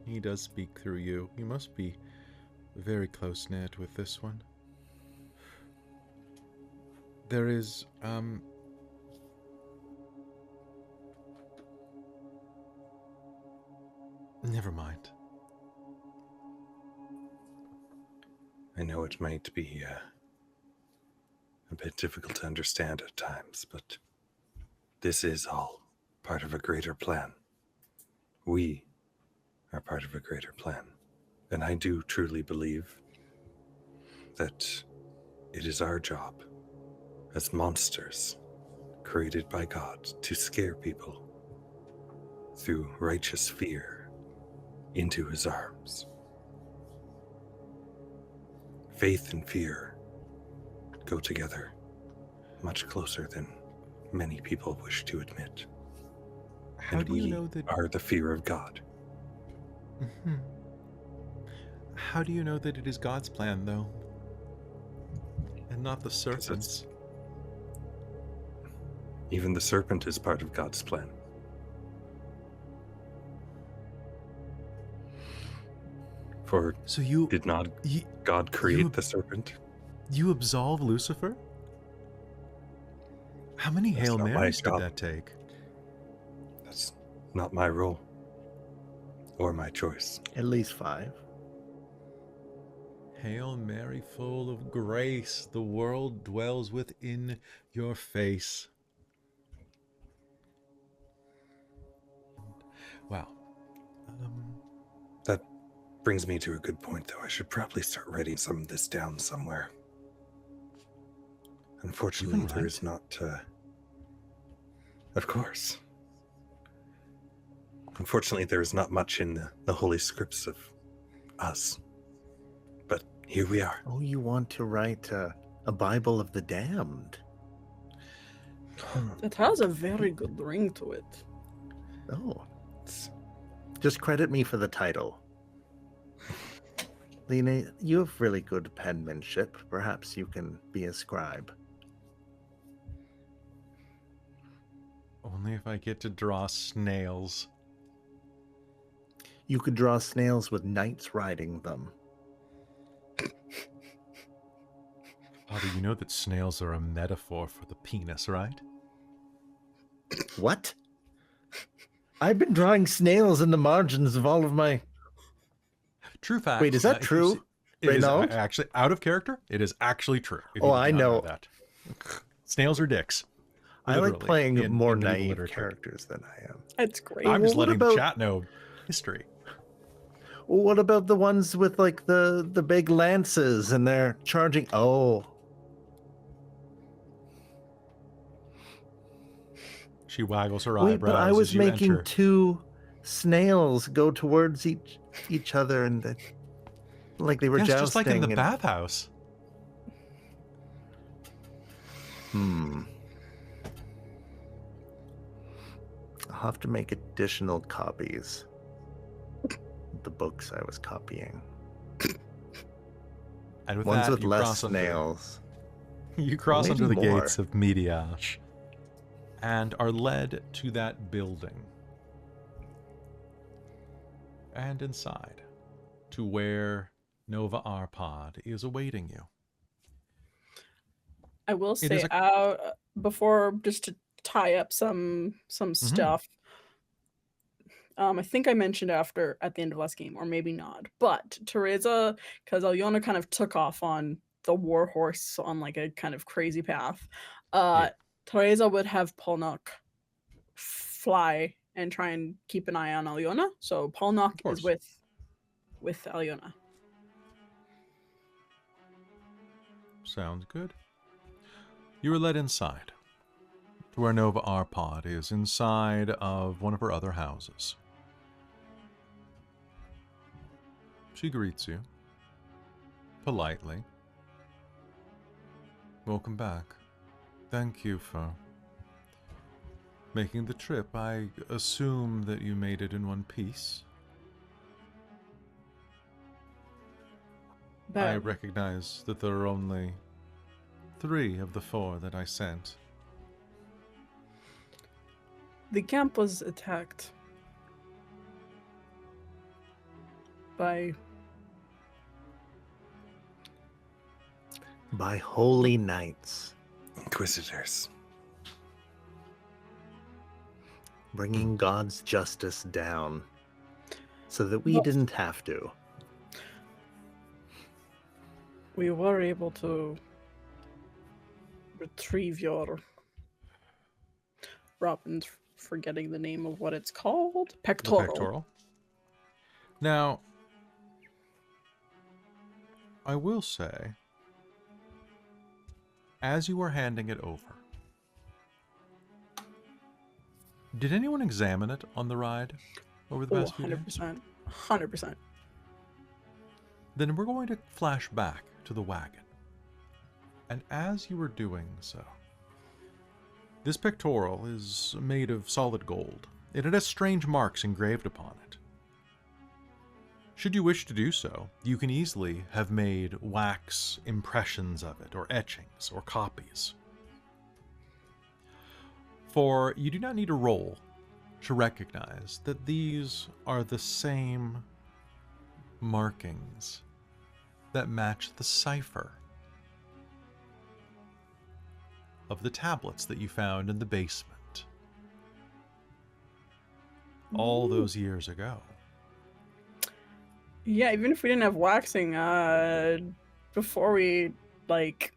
[SPEAKER 1] He does speak through you. You must be very close-knit with this one. There is, never mind.
[SPEAKER 4] I know it might be a bit difficult to understand at times, but this is all part of a greater plan. We are part of a greater plan. And I do truly believe that it is our job as monsters created by God to scare people through righteous fear into his arms. Faith and fear go together much closer than many people wish to admit.
[SPEAKER 1] How
[SPEAKER 4] And
[SPEAKER 1] do you
[SPEAKER 4] we
[SPEAKER 1] know that?
[SPEAKER 4] are the fear of God.
[SPEAKER 1] Mhm. How do you know that it is God's plan, though, and not the serpent's?
[SPEAKER 4] Even the serpent is part of God's plan. For
[SPEAKER 1] So you
[SPEAKER 4] did not God create the serpent?
[SPEAKER 1] you absolve Lucifer? How many
[SPEAKER 4] That's
[SPEAKER 1] Hail
[SPEAKER 4] not my
[SPEAKER 1] Marys did
[SPEAKER 4] job.
[SPEAKER 1] that take?
[SPEAKER 4] That's not my role or my choice.
[SPEAKER 3] At least 5.
[SPEAKER 1] Hail Mary, full of grace, the world dwells within your face. Wow.
[SPEAKER 4] That brings me to a good point, though. I should probably start writing some of this down somewhere. Unfortunately,
[SPEAKER 1] You can
[SPEAKER 4] there is not... Of course. Unfortunately, there is not much in the Holy Scripts of us. But here we are.
[SPEAKER 3] Oh, you want to write a Bible of the Damned?
[SPEAKER 2] That has a very good ring to it.
[SPEAKER 3] Oh. Just credit me for the title. Lena, you have really good penmanship. Perhaps you can be a scribe.
[SPEAKER 1] Only if I get to draw snails.
[SPEAKER 3] You could draw snails with knights riding them.
[SPEAKER 1] Father, you know that snails are a metaphor for the penis, right?
[SPEAKER 3] What? I've been drawing snails in the margins of all of my...
[SPEAKER 1] True fact.
[SPEAKER 3] Wait, is that
[SPEAKER 1] if you
[SPEAKER 3] true,
[SPEAKER 1] see- It is
[SPEAKER 3] Rainald?
[SPEAKER 1] actually out of character. It is actually true. if
[SPEAKER 3] Oh,
[SPEAKER 1] you did
[SPEAKER 3] I
[SPEAKER 1] not
[SPEAKER 3] know.
[SPEAKER 1] that. Snails are dicks.
[SPEAKER 3] I like
[SPEAKER 1] Literally,
[SPEAKER 3] playing
[SPEAKER 1] in
[SPEAKER 3] more
[SPEAKER 1] medieval
[SPEAKER 3] naive
[SPEAKER 1] literature.
[SPEAKER 3] characters than I am.
[SPEAKER 2] It's great.
[SPEAKER 1] I'm just
[SPEAKER 3] Well, what
[SPEAKER 1] letting the
[SPEAKER 3] about-
[SPEAKER 1] chat know history.
[SPEAKER 3] Well, what about the ones with like the big lances and they're charging? Oh,
[SPEAKER 1] She waggles her
[SPEAKER 3] wait,
[SPEAKER 1] eyebrows
[SPEAKER 3] but I
[SPEAKER 1] as
[SPEAKER 3] was
[SPEAKER 1] you
[SPEAKER 3] making
[SPEAKER 1] enter.
[SPEAKER 3] 2 snails go towards each other and like they were
[SPEAKER 1] Yes,
[SPEAKER 3] jousting.
[SPEAKER 1] just like in the
[SPEAKER 3] and-
[SPEAKER 1] bathhouse.
[SPEAKER 3] I'll have to make additional copies of the books I was copying.
[SPEAKER 1] And with
[SPEAKER 3] Ones
[SPEAKER 1] that,
[SPEAKER 3] with
[SPEAKER 1] you
[SPEAKER 3] less
[SPEAKER 1] cross under,
[SPEAKER 3] snails.
[SPEAKER 1] you cross
[SPEAKER 3] Maybe
[SPEAKER 1] under the
[SPEAKER 3] more.
[SPEAKER 1] gates of Mediash and are led to that building. And inside to where Nova Arpad is awaiting you.
[SPEAKER 2] I will
[SPEAKER 1] It
[SPEAKER 2] say
[SPEAKER 1] is
[SPEAKER 2] before, just to tie up some stuff. I think I mentioned at the end of last game, or maybe not. But Tereza, because Alëna kind of took off on the war horse on like a kind of crazy path. Tereza would have Polnock fly and try and keep an eye on Alëna. So Polnock is with Alëna.
[SPEAKER 1] Sounds good. You are led inside to where Nova Arpad is, inside of one of her other houses. She greets you politely. Welcome back. Thank you for making the trip. I assume that you made it in one piece. I recognize that there are only 3 of the 4 that I sent.
[SPEAKER 2] The camp was attacked by
[SPEAKER 3] holy knights,
[SPEAKER 4] Inquisitors.
[SPEAKER 3] bringing God's justice down so that we didn't have to.
[SPEAKER 2] We were able to retrieve your Robin's forgetting the name of what it's called. Pectoral.
[SPEAKER 1] The pectoral. Now, I will say, as you were handing it over, did anyone examine it on the ride over the past few days?
[SPEAKER 2] 100%. 100%.
[SPEAKER 1] Then we're going to flash back to the wagon. And as you were doing so, this pectoral is made of solid gold. It has strange marks engraved upon it. Should you wish to do so, you can easily have made wax impressions of it, or etchings, or copies. For you do not need a roll to recognize that these are the same markings that match the cipher of the tablets that you found in the basement all those years ago.
[SPEAKER 2] Yeah, even if we didn't have waxing, before we, like,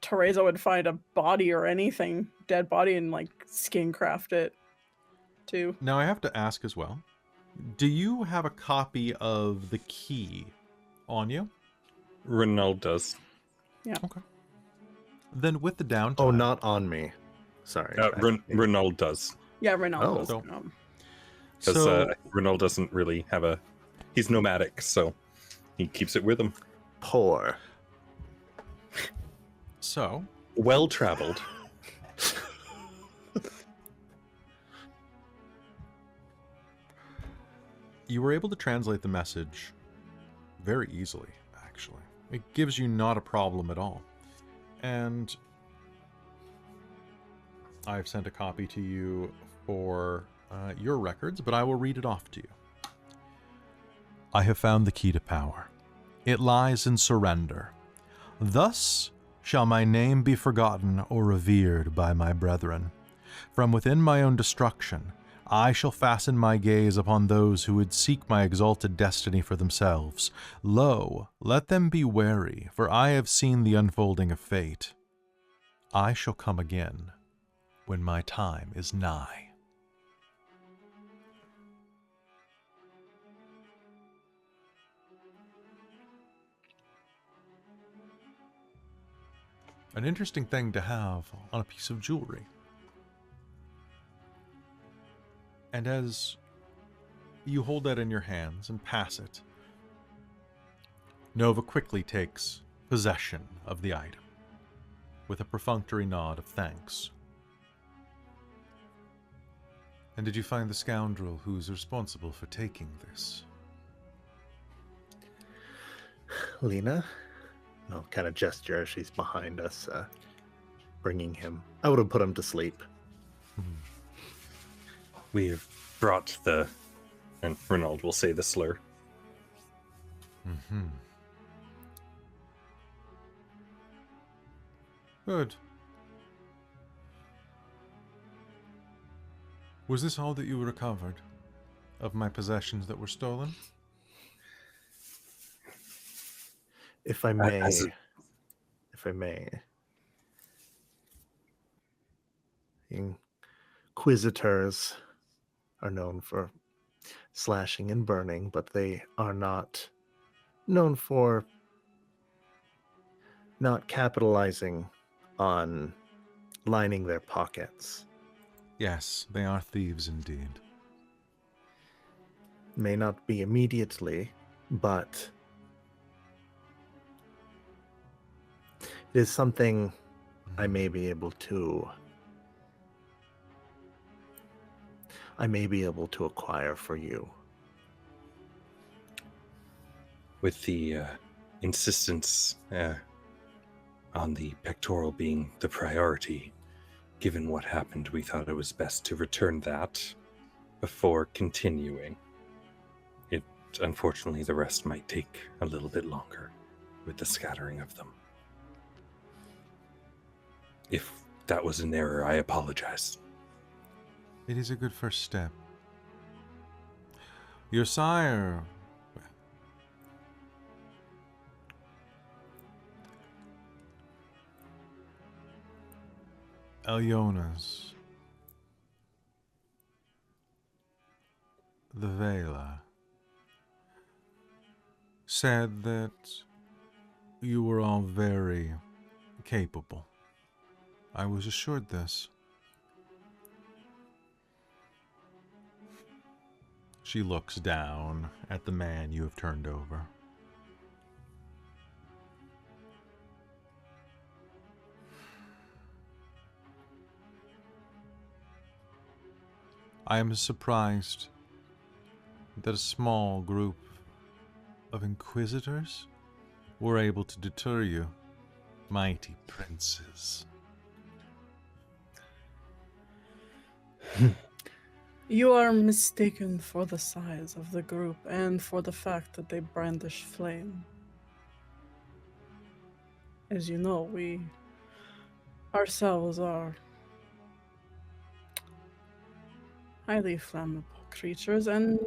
[SPEAKER 2] Tereza would find a body or anything, dead body, and, like, skin craft it, too.
[SPEAKER 1] Now I have to ask as well, do you have a copy of the key on you?
[SPEAKER 4] Rainald does.
[SPEAKER 2] Yeah.
[SPEAKER 1] Okay. Then with the downtime...
[SPEAKER 3] Oh, not on me. Sorry.
[SPEAKER 4] Rainald does.
[SPEAKER 2] Yeah, Rainald
[SPEAKER 3] Oh.
[SPEAKER 2] does.
[SPEAKER 1] So-
[SPEAKER 4] Because Rainald doesn't really have a... He's nomadic, so he keeps it with him.
[SPEAKER 3] Poor.
[SPEAKER 1] So,
[SPEAKER 4] Well-traveled.
[SPEAKER 1] you were able to translate the message very easily, actually. It gives you not a problem at all. And I've sent a copy to you for your records, but I will read it off to you. I have found the key to power. It lies in surrender. Thus shall my name be forgotten or revered by my brethren. From within my own destruction, I shall fasten my gaze upon those who would seek my exalted destiny for themselves. Lo, let them be wary, for I have seen the unfolding of fate. I shall come again when my time is nigh. An interesting thing to have on a piece of jewelry. And as you hold that in your hands and pass it, Nova quickly takes possession of the item. with a perfunctory nod of thanks. And did you find the scoundrel who's responsible for taking this?
[SPEAKER 3] Lena? I'll kind of gesture as she's behind us, bringing him. I would have put him to sleep.
[SPEAKER 4] We have brought the... And Rainald will say the slur.
[SPEAKER 1] Mm-hmm. Good. Was this all that you recovered of my possessions that were stolen?
[SPEAKER 3] If I may, Inquisitors are known for slashing and burning, but they are not known for not capitalizing on lining their pockets.
[SPEAKER 1] Yes, they are thieves indeed.
[SPEAKER 3] May not be immediately, but it is something I may be able to acquire for you.
[SPEAKER 4] With the insistence on the pectoral being the priority, given what happened, we thought it was best to return that before continuing. Unfortunately, the rest might take a little bit longer with the scattering of them. If that was an error, I apologize.
[SPEAKER 1] It is a good first step. Your sire... Alyona's... the Vela... said that you were all very capable. I was assured this. She looks down at the man you have turned over. I am surprised that a small group of inquisitors were able to deter you, mighty princes.
[SPEAKER 2] You are mistaken for the size of the group and for the fact that they brandish flame. As you know, we ourselves are highly flammable creatures, and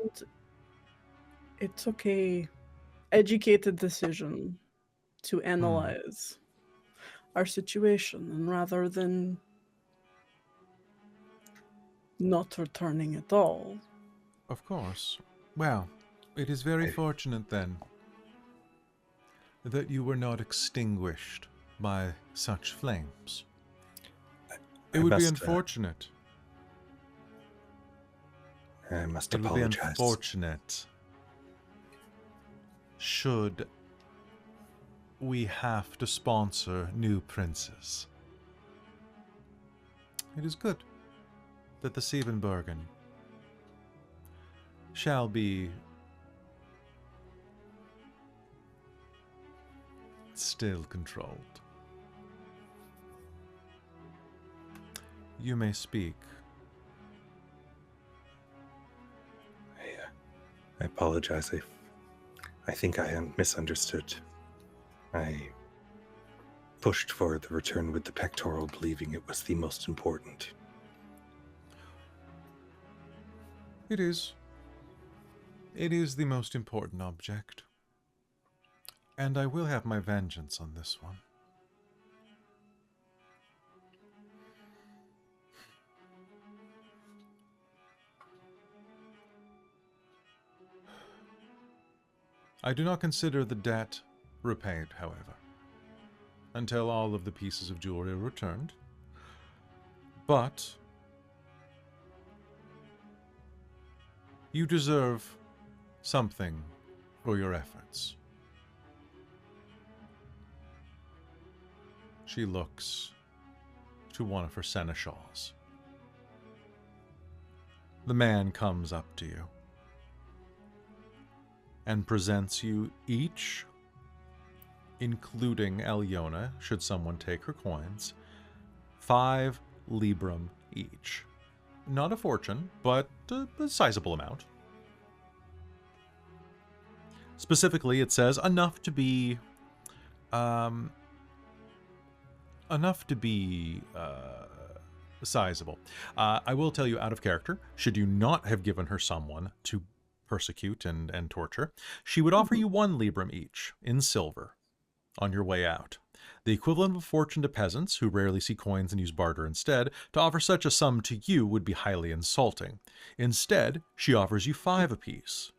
[SPEAKER 2] it took a educated decision to analyze our situation, and rather than not returning at all.
[SPEAKER 1] Of course. Well, it is very fortunate then that you were not extinguished by such flames. It would be unfortunate.
[SPEAKER 4] I must
[SPEAKER 1] It would be
[SPEAKER 4] apologize.
[SPEAKER 1] unfortunate should we have to sponsor new princes. It is good that the Siebenbergen shall be still controlled. You may speak.
[SPEAKER 4] I apologize. I think I misunderstood. I pushed for the return with the pectoral, believing it was the most important.
[SPEAKER 1] It is. It is the most important object. And I will have my vengeance on this one. I do not consider the debt repaid, however, until all of the pieces of jewelry are returned. But you deserve something for your efforts. She looks to one of her seneschals. The man comes up to you and presents you each, including Alëna, should someone take her coins, 5 librum each. Not a fortune, but a sizable amount. Specifically, it says enough to be sizable. I will tell you out of character, should you not have given her someone to persecute and torture, she would offer you 1 librum each in silver on your way out. The equivalent of a fortune to peasants, who rarely see coins and use barter instead. To offer such a sum to you would be highly insulting. Instead, she offers you 5 apiece,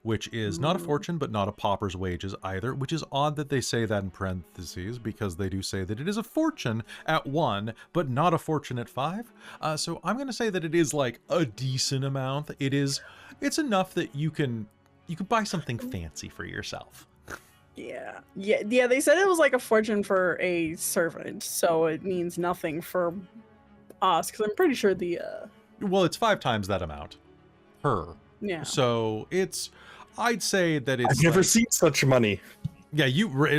[SPEAKER 1] which is not a fortune, but not a pauper's wages either, which is odd that they say that in parentheses, because they do say that it is a fortune at 1, but not a fortune at 5. So I'm going to say that it is like a decent amount. It's enough that you can buy something fancy for yourself.
[SPEAKER 2] Yeah. They said it was like a fortune for a servant, so it means nothing for us, because I'm pretty sure the
[SPEAKER 1] Well, it's 5 times that amount per.
[SPEAKER 2] yeah.
[SPEAKER 1] So I'd say that it's
[SPEAKER 4] I've never
[SPEAKER 1] like,
[SPEAKER 4] seen such money.
[SPEAKER 1] yeah,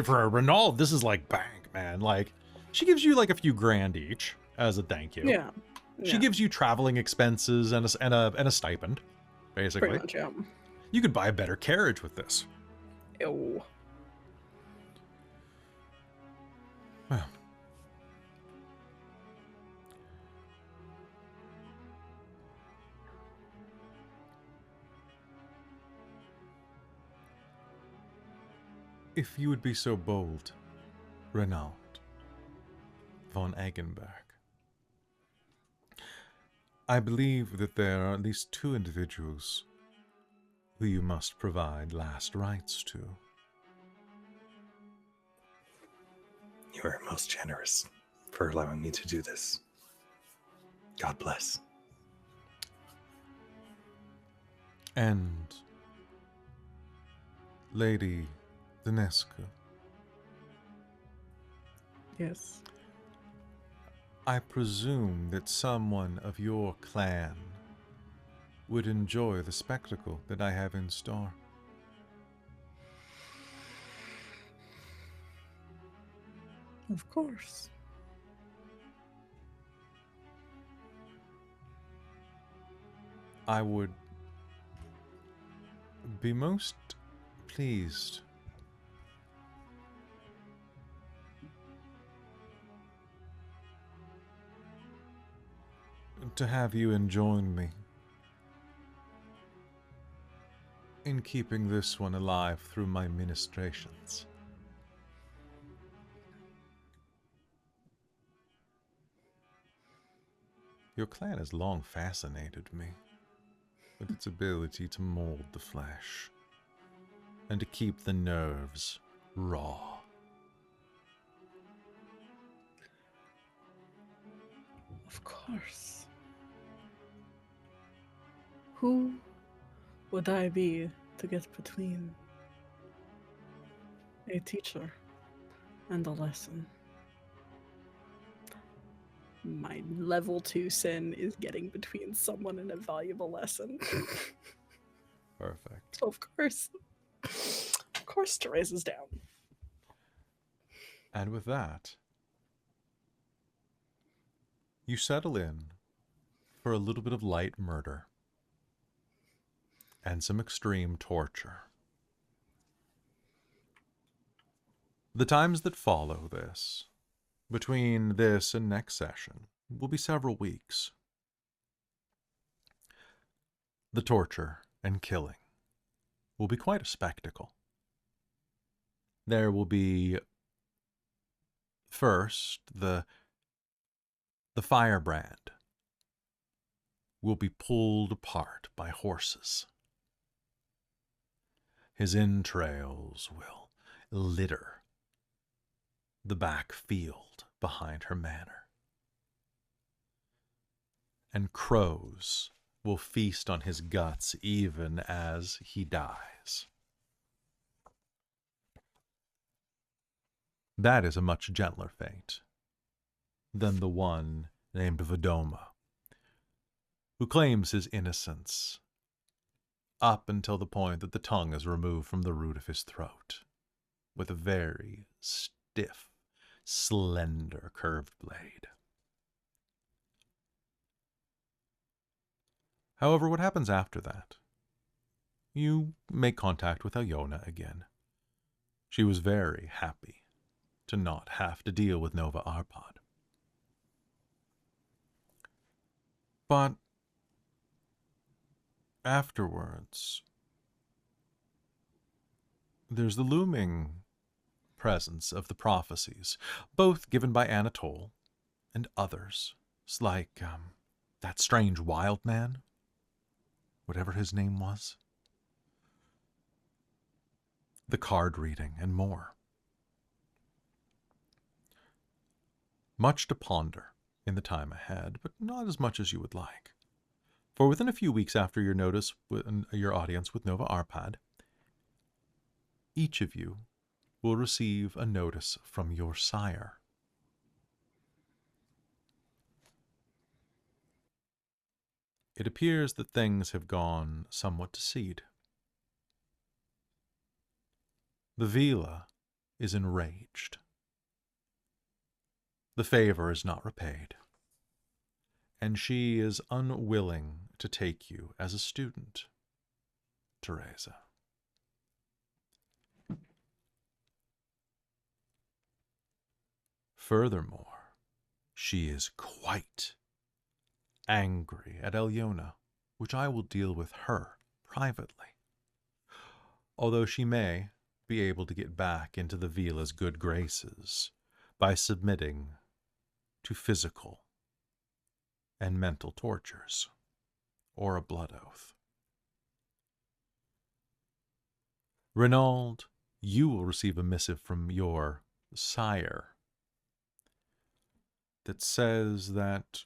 [SPEAKER 1] for Rainald, this is like bank, man. Like, she gives you like a few grand each as a thank you.
[SPEAKER 2] Yeah.
[SPEAKER 1] She gives you traveling expenses and a stipend, basically.
[SPEAKER 2] pretty much, yeah.
[SPEAKER 1] You could buy a better carriage with this.
[SPEAKER 2] Ew.
[SPEAKER 1] Well, if you would be so bold, Rainald von Eggenberg. I believe that there are at least 2 individuals who you must provide last rites to.
[SPEAKER 4] You are most generous for allowing me to do this. God bless.
[SPEAKER 1] And Lady Dinescu,
[SPEAKER 2] Yes.
[SPEAKER 1] I presume that someone of your clan would enjoy the spectacle that I have in store.
[SPEAKER 2] Of course.
[SPEAKER 1] I would be most pleased to have you join me in keeping this one alive through my ministrations. Your clan has long fascinated me with its ability to mold the flesh and to keep the nerves raw.
[SPEAKER 2] Of course. Who would I be to get between a teacher and a lesson? My level 2 sin is getting between someone and a valuable lesson.
[SPEAKER 1] Perfect.
[SPEAKER 2] So of course Tereza's down.
[SPEAKER 1] And with that, you settle in for a little bit of light murder and some extreme torture. The times that follow this, between this and next session, will be several weeks. The torture and killing will be quite a spectacle. There will be, first, the firebrand will be pulled apart by horses. His entrails will litter the back field behind her manor. And crows will feast on his guts even as he dies. That is a much gentler fate than the one named Vedoma, who claims his innocence up until the point that the tongue is removed from the root of his throat with a very stiff, slender, curved blade. However, what happens after that? You make contact with Alëna again. She was very happy to not have to deal with Nova Arpad. But afterwards, there's the looming presence of the prophecies, both given by Anatole and others, like that strange wild man, whatever his name was, the card reading, and more. Much to ponder in the time ahead, but not as much as you would like. For within a few weeks after your audience with Nova Arpad, each of you will receive a notice from your sire. It appears that things have gone somewhat to seed. The Vila is enraged. The favor is not repaid, and she is unwilling to take you as a student, Tereza. Furthermore, she is quite angry at Alëna, which I will deal with her privately, although she may be able to get back into the Vila's good graces by submitting to physical and mental tortures, or a blood oath. Rainald, you will receive a missive from your sire that says that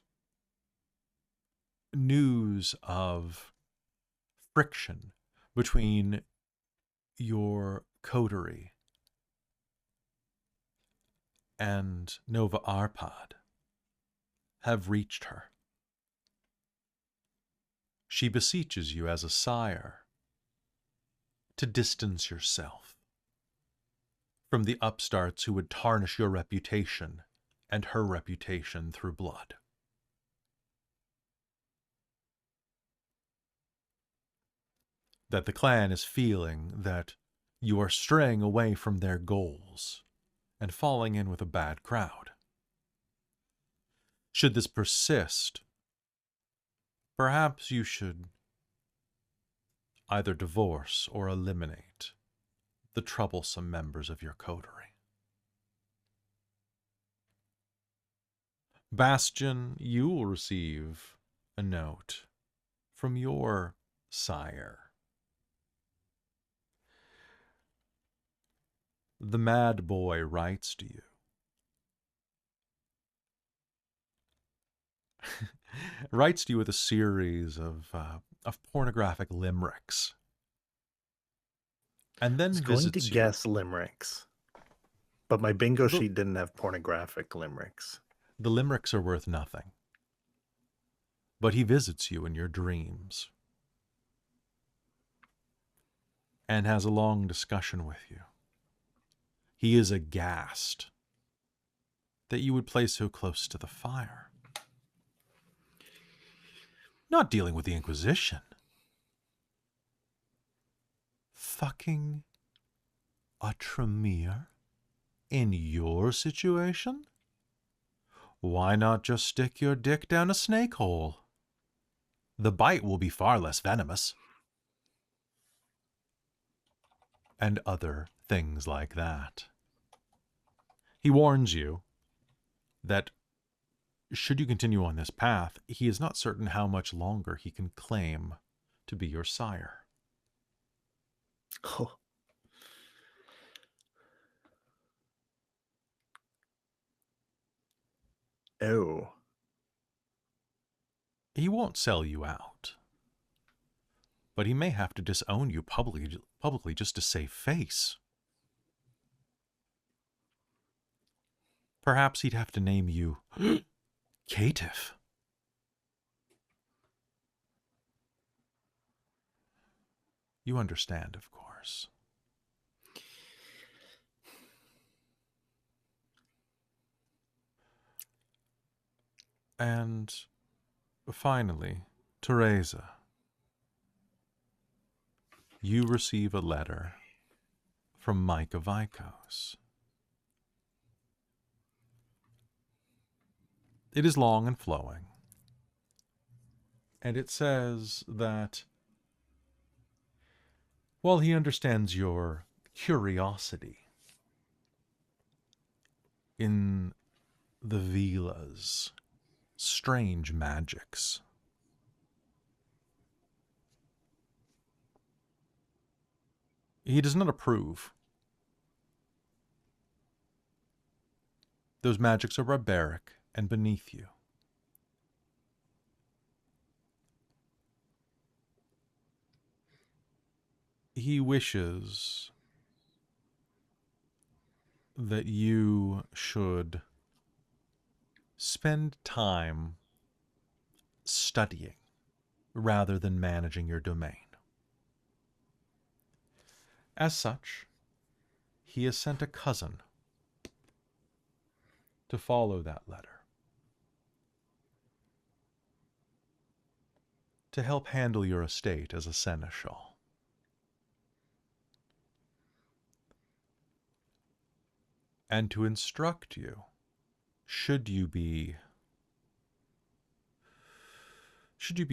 [SPEAKER 1] news of friction between your coterie and Nova Arpad have reached her. She beseeches you as a sire to distance yourself from the upstarts who would tarnish your reputation and her reputation through blood. That the clan is feeling that you are straying away from their goals and falling in with a bad crowd. Should this persist, perhaps you should either divorce or eliminate the troublesome members of your coterie. Bastien, you will receive a note from your sire. The mad boy writes to you. Writes to you with a series of pornographic limericks. And then
[SPEAKER 3] I was going to
[SPEAKER 1] visits you.
[SPEAKER 3] guess limericks, but my bingo sheet didn't have pornographic limericks.
[SPEAKER 1] The limericks are worth nothing. But he visits you in your dreams and has a long discussion with you. He is aghast that you would play so close to the fire. Not dealing with the Inquisition. Fucking a Tremere in your situation? Why not just stick your dick down a snake hole? The bite will be far less venomous. And other things like that. He warns you that should you continue on this path, he is not certain how much longer he can claim to be your sire.
[SPEAKER 3] Oh. Oh.
[SPEAKER 1] He won't sell you out, but he may have to disown you publicly just to save face. Perhaps he'd have to name you Caitiff. You understand, of course. And finally, Tereza, you receive a letter from Micah Vikos. It is long and flowing, and it says that while he understands your curiosity in the Vila's strange magics, he does not approve. Those magics are barbaric and beneath you. He wishes that you should spend time studying rather than managing your domain. As such, he has sent a cousin to follow that letter, to help handle your estate as a seneschal. And to instruct you, should you be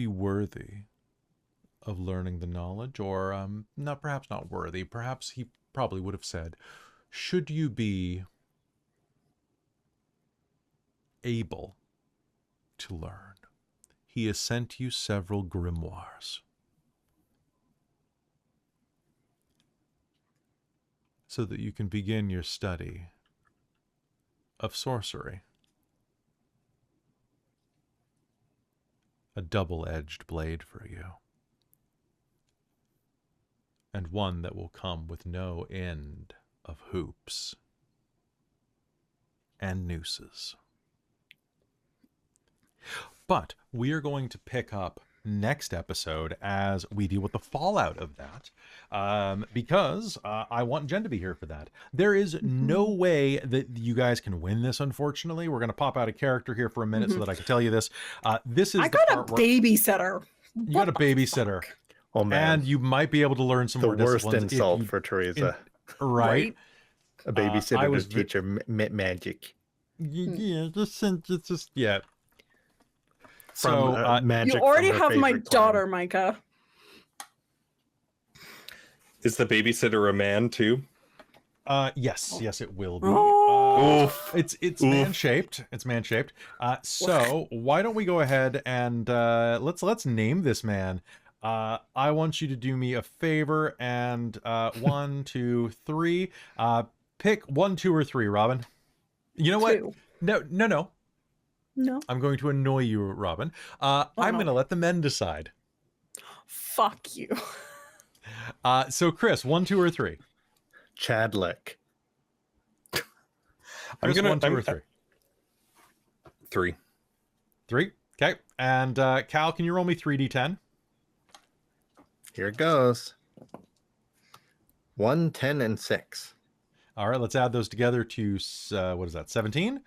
[SPEAKER 1] worthy of learning the knowledge, or perhaps not worthy, perhaps he probably would have said, should you be able to learn, he has sent you several grimoires so that you can begin your study of sorcery. A double-edged blade for you, and one that will come with no end of hoops and nooses. But we are going to pick up next episode as we deal with the fallout of that, because I want Jen to be here for that. There is no way that you guys can win this, unfortunately. We're going to pop out a character here for a minute so that I can tell you this. This is
[SPEAKER 2] I got a babysitter.
[SPEAKER 1] You got a babysitter.
[SPEAKER 3] Oh, man.
[SPEAKER 1] And you might be able to learn some more disciplines.
[SPEAKER 3] The worst insult for Tereza.
[SPEAKER 1] Right?
[SPEAKER 3] A babysitter to teach her magic.
[SPEAKER 1] Yeah, just yeah.
[SPEAKER 3] From, magic
[SPEAKER 2] you already
[SPEAKER 3] from her
[SPEAKER 2] have my
[SPEAKER 3] favorite
[SPEAKER 2] daughter,
[SPEAKER 3] clan.
[SPEAKER 2] Micah.
[SPEAKER 4] Is the babysitter a man too?
[SPEAKER 1] Yes, it will be.
[SPEAKER 2] Oh.
[SPEAKER 1] It's man-shaped. It's man-shaped. So why don't we go ahead and let's name this man. I want you to do me a favor and 1, 2, 3. Pick 1, 2, or 3, Robin. You know what?
[SPEAKER 2] 2.
[SPEAKER 1] No.
[SPEAKER 2] No.
[SPEAKER 1] I'm going to annoy you, Robin. I'm going to let the men decide.
[SPEAKER 2] Fuck you.
[SPEAKER 1] So Chris, 1, 2, or 3?
[SPEAKER 3] Chadlick.
[SPEAKER 4] I'm gonna
[SPEAKER 1] 1, 2, or 3.
[SPEAKER 4] 3.
[SPEAKER 1] 3. Okay. And Kal, can you roll me 3d10?
[SPEAKER 3] Here it goes. 1, 10, and 6.
[SPEAKER 1] All right, let's add those together to what is that? 17.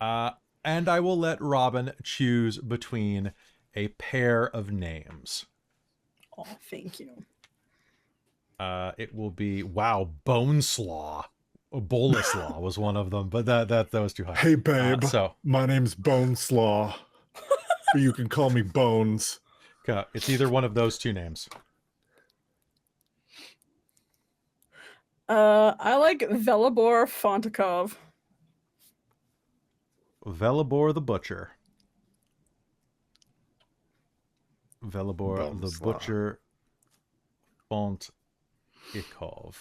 [SPEAKER 1] And I will let Robin choose between a pair of names.
[SPEAKER 2] Oh, thank you.
[SPEAKER 1] It will be Boneslaw. Boleslaw was one of them, but that was too high.
[SPEAKER 5] Hey, babe.
[SPEAKER 1] So
[SPEAKER 5] my name's Boneslaw. Or you can call me Bones.
[SPEAKER 1] it's either one of those two names.
[SPEAKER 2] I like Velibor Fontikov.
[SPEAKER 1] Velibor the Butcher. Velibor the
[SPEAKER 3] Boneslaw.
[SPEAKER 1] Butcher Fontikov.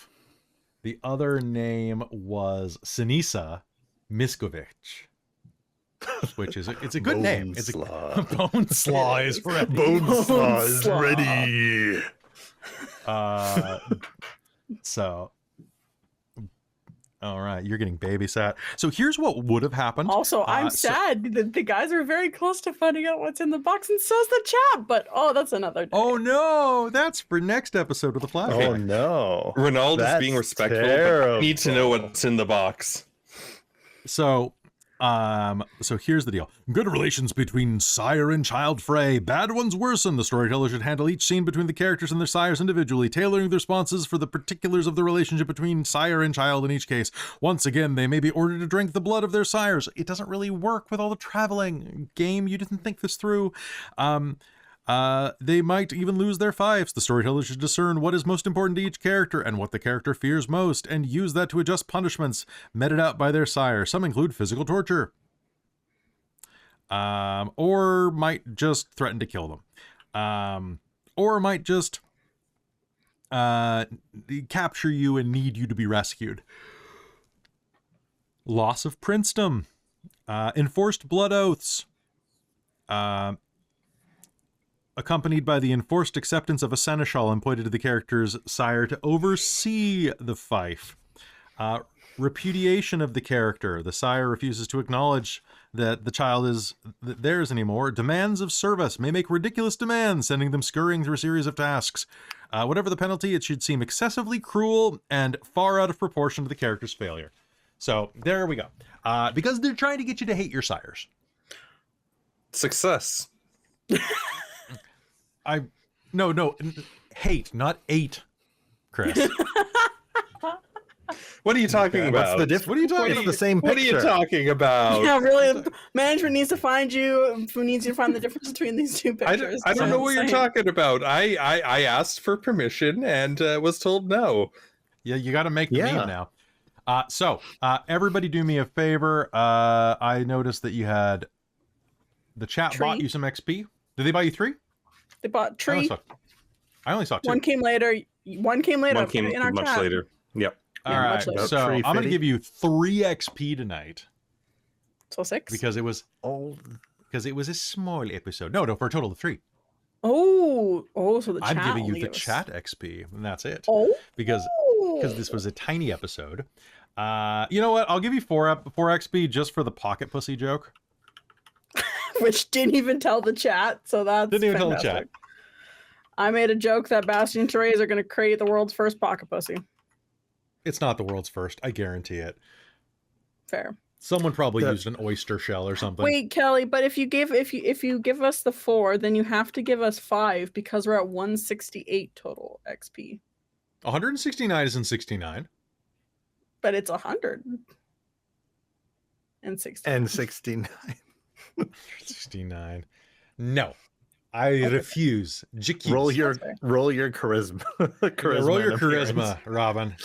[SPEAKER 1] The other name was Sinisa Miskovich, which is it's a good name. It's a Boneslaw is ready.
[SPEAKER 5] Boneslaw is
[SPEAKER 2] Boneslaw.
[SPEAKER 5] ready.
[SPEAKER 1] So All right, you're getting babysat. So here's what would have happened.
[SPEAKER 2] Also, I'm
[SPEAKER 1] so-
[SPEAKER 2] sad. The guys are very close to finding out what's in the box, and so's the chat. But that's another day.
[SPEAKER 1] Oh no, that's for next episode of the flashback.
[SPEAKER 3] Oh no.
[SPEAKER 4] Reynald is
[SPEAKER 3] That's
[SPEAKER 4] being respectful, but I need to know
[SPEAKER 3] terrible.
[SPEAKER 4] what's in the box.
[SPEAKER 1] So here's the deal. Good relations between sire and child fray. Bad ones worsen. The storyteller should handle each scene between the characters and their sires individually, tailoring their responses for the particulars of the relationship between sire and child in each case. Once again, they may be ordered to drink the blood of their sires. It doesn't really work with all the traveling. Game, you didn't think this through. They might even lose their fives. The storyteller should discern what is most important to each character and what the character fears most, and use that to adjust punishments meted out by their sire. Some include physical torture, or might just threaten to kill them, or might just capture you and need you to be rescued. Loss of princedom, enforced blood oaths, accompanied by the enforced acceptance of a seneschal appointed to the character's sire to oversee the fief. Repudiation of the character. The sire refuses to acknowledge that the child is theirs anymore. Demands of service. May make ridiculous demands, sending them scurrying through a series of tasks. Whatever the penalty, it should seem excessively cruel and far out of proportion to the character's failure. So there we go. Because they're trying to get you to hate your sires.
[SPEAKER 4] Success.
[SPEAKER 1] No, hate, not 8, Chris.
[SPEAKER 4] What are you talking about?
[SPEAKER 3] What's the difference?
[SPEAKER 1] What are you talking
[SPEAKER 3] It's the same
[SPEAKER 4] What are
[SPEAKER 3] picture.
[SPEAKER 4] you talking about?
[SPEAKER 2] Yeah, really. Management needs to find you. Who needs you to find the difference between these two pictures?
[SPEAKER 4] I don't know what you're
[SPEAKER 2] Same.
[SPEAKER 4] talking about. I asked for permission and was told no.
[SPEAKER 1] Yeah, you got to make the
[SPEAKER 3] Yeah.
[SPEAKER 1] meme now. So everybody do me a favor. I noticed that you had the chat
[SPEAKER 2] Tree.
[SPEAKER 1] bought you some XP. Did they buy you 3?
[SPEAKER 2] They bought tree.
[SPEAKER 1] I only saw 2.
[SPEAKER 2] One came later. One came later.
[SPEAKER 4] One came
[SPEAKER 2] in our
[SPEAKER 4] much
[SPEAKER 2] chat.
[SPEAKER 4] later. Yep.
[SPEAKER 1] All
[SPEAKER 2] Yeah,
[SPEAKER 1] right,
[SPEAKER 2] much later.
[SPEAKER 1] so
[SPEAKER 3] Tree
[SPEAKER 1] I'm going to
[SPEAKER 3] fitty.
[SPEAKER 1] give you 3 XP tonight
[SPEAKER 2] So 6.
[SPEAKER 1] because it was a small episode. No, for a total of 3.
[SPEAKER 2] So the chat.
[SPEAKER 1] I'm giving you
[SPEAKER 2] only
[SPEAKER 1] the
[SPEAKER 2] gave us-
[SPEAKER 1] chat XP, and that's it.
[SPEAKER 2] Oh.
[SPEAKER 1] Because this was a tiny episode. You know what? I'll give you 4 XP just for the pocket pussy joke.
[SPEAKER 2] Which didn't even tell the chat. So that's
[SPEAKER 1] Didn't even tell the
[SPEAKER 2] fantastic.
[SPEAKER 1] chat.
[SPEAKER 2] I made a joke that Bastien and Tereza are going to create the world's first pocket pussy.
[SPEAKER 1] It's not the world's first. I guarantee it.
[SPEAKER 2] Fair.
[SPEAKER 1] Someone probably used an oyster shell or something.
[SPEAKER 2] Wait, Kelly, but if you give us the 4, then you have to give us 5 because we're at 168 total XP.
[SPEAKER 1] 169 isn't 69.
[SPEAKER 2] But it's 100. And 60.
[SPEAKER 3] And 69.
[SPEAKER 1] 69. No. I refuse. Jacques.
[SPEAKER 3] Roll your
[SPEAKER 2] That's fair.
[SPEAKER 3] charisma.
[SPEAKER 1] Roll your
[SPEAKER 3] and appearance.
[SPEAKER 1] charisma, Robin.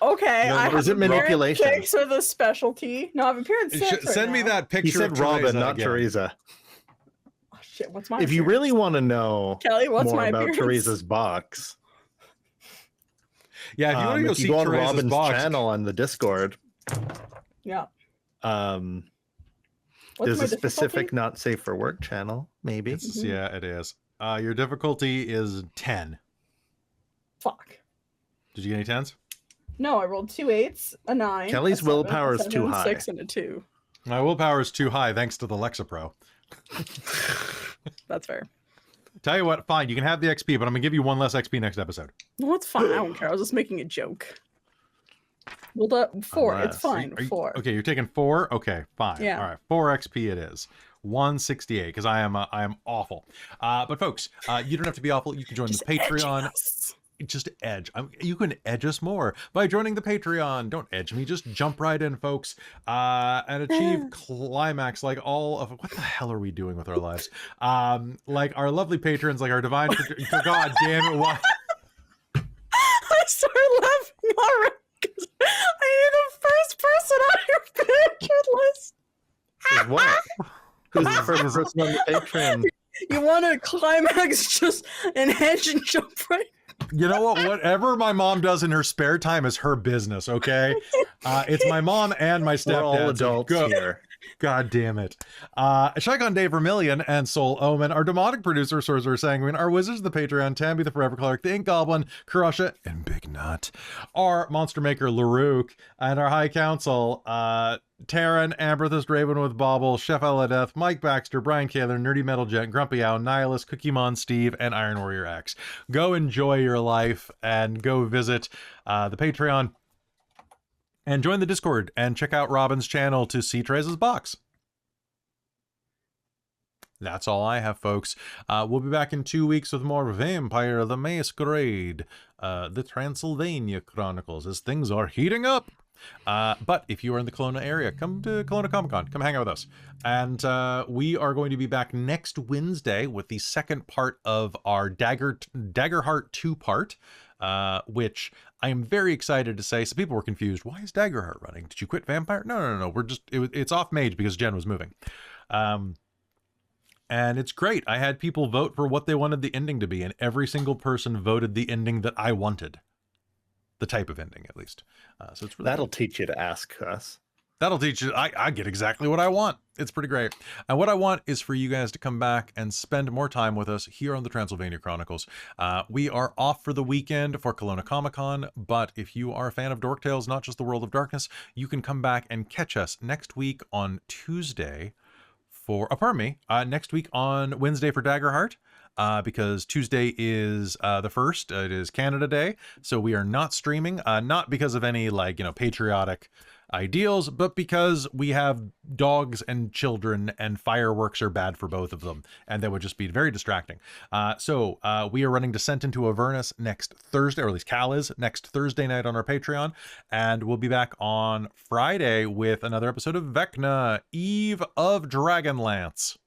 [SPEAKER 2] Okay,
[SPEAKER 1] No,
[SPEAKER 2] I
[SPEAKER 1] or
[SPEAKER 2] have
[SPEAKER 3] is it
[SPEAKER 2] appearance
[SPEAKER 3] manipulation?
[SPEAKER 2] checks are the specialty. No, I have appearance checks right
[SPEAKER 1] Send me
[SPEAKER 2] now.
[SPEAKER 1] that picture
[SPEAKER 3] He said
[SPEAKER 1] of
[SPEAKER 3] Robin,
[SPEAKER 1] Tereza
[SPEAKER 3] not
[SPEAKER 1] again.
[SPEAKER 3] Teresa.
[SPEAKER 2] Oh, shit, what's my
[SPEAKER 3] If you
[SPEAKER 2] appearance?
[SPEAKER 3] really want to know
[SPEAKER 2] Kelly, what's
[SPEAKER 3] more
[SPEAKER 2] my
[SPEAKER 3] about
[SPEAKER 2] appearance?
[SPEAKER 3] Teresa's box,
[SPEAKER 1] Yeah, if you want to go
[SPEAKER 3] if you
[SPEAKER 1] see
[SPEAKER 3] go on
[SPEAKER 1] Tereza's
[SPEAKER 3] Robin's
[SPEAKER 1] box,
[SPEAKER 3] channel on the Discord,
[SPEAKER 2] Yeah. What's
[SPEAKER 3] there's
[SPEAKER 2] my
[SPEAKER 3] a specific
[SPEAKER 2] difficulty?
[SPEAKER 3] not safe for work channel, maybe.
[SPEAKER 1] it's- yeah, it is. Your difficulty is 10.
[SPEAKER 2] Fuck.
[SPEAKER 1] Did you get any 10s?
[SPEAKER 2] No, I rolled 2 8s, a 9.
[SPEAKER 3] Kelly's
[SPEAKER 2] a 7,
[SPEAKER 3] willpower
[SPEAKER 2] a
[SPEAKER 3] is
[SPEAKER 2] 7,
[SPEAKER 3] too high.
[SPEAKER 2] 6 and a 2.
[SPEAKER 1] My willpower is too high thanks to the Lexapro.
[SPEAKER 2] That's fair.
[SPEAKER 1] Tell you what, fine, you can have the XP, but I'm going to give you 1 less XP next episode.
[SPEAKER 2] No, it's fine. I don't care. I was just making a joke. Well, 4. It's
[SPEAKER 3] Unless-
[SPEAKER 2] fine.
[SPEAKER 1] Are you-
[SPEAKER 2] 4.
[SPEAKER 1] Okay, you're taking 4? Okay, fine.
[SPEAKER 2] Yeah.
[SPEAKER 1] All right, 4 XP it is. 168, because I am awful. But folks, you don't have to be awful. You can join
[SPEAKER 2] Just
[SPEAKER 1] the Patreon.
[SPEAKER 2] edging us.
[SPEAKER 1] Just edge. You can edge us more by joining the Patreon. Don't edge me. Just jump right in, folks, and achieve climax like all of. What the hell are we doing with our lives? Like our lovely patrons, like our divine. God damn it! What?
[SPEAKER 2] I started laughing already because I knew the first person on your patron list.
[SPEAKER 3] Is what? Who's the first person on the Patreon?
[SPEAKER 2] You want to climax just an edge and jump right.
[SPEAKER 1] You know what? Whatever my mom does in her spare time is her business. Okay, it's my mom and my
[SPEAKER 3] We're all
[SPEAKER 1] stepdad. so
[SPEAKER 3] adults
[SPEAKER 1] go.
[SPEAKER 3] here.
[SPEAKER 1] God damn it. Shikon Dave Vermillion and Soul Omen, our demonic producer, Sorcerer Sanguine, our wizards of the Patreon, Tambi the Forever Cleric, the Ink Goblin, Karasha, and Big Nut, our monster maker, Larouk, and our High Council, Taryn, Amberthist, Raven with Bauble, Chef Eladeth, Mike Baxter, Brian Kaler, Nerdy Metal Gent, Grumpy Owl, Nihilist, Cookie Mon Steve, and Iron Warrior X. Go enjoy your life and go visit the Patreon and join the Discord and check out Robin's channel to see Tereza's box. That's all I have, folks. We'll be back in 2 weeks with more Vampire the Masquerade, the Transylvania Chronicles, as things are heating up. But if you are in the Kelowna area, come to Kelowna Comic-Con. Come hang out with us. And we are going to be back next Wednesday with the second part of our Daggerheart 2-part, which I am very excited to say. Some people were confused. Why is Daggerheart running? Did you quit Vampire? No. We're just, it's off Mage because Jen was moving. And it's great. I had people vote for what they wanted the ending to be, and every single person voted the ending that I wanted. The type of ending, at least. So it's really
[SPEAKER 3] That'll teach you to ask us.
[SPEAKER 1] That'll teach you. I get exactly what I want. It's pretty great. And what I want is for you guys to come back and spend more time with us here on the Transylvania Chronicles. We are off for the weekend for Kelowna Comic-Con, but if you are a fan of Dork Tales, not just the World of Darkness, you can come back and catch us next week on Tuesday for, next week on Wednesday for Daggerheart. Because Tuesday is the 1st. It is Canada Day, so we are not streaming, not because of any, patriotic ideals, but because we have dogs and children, and fireworks are bad for both of them, and that would just be very distracting. So we are running Descent into Avernus next Thursday, or at least Cal is, next Thursday night on our Patreon, and we'll be back on Friday with another episode of Vecna, Eve of Dragonlance.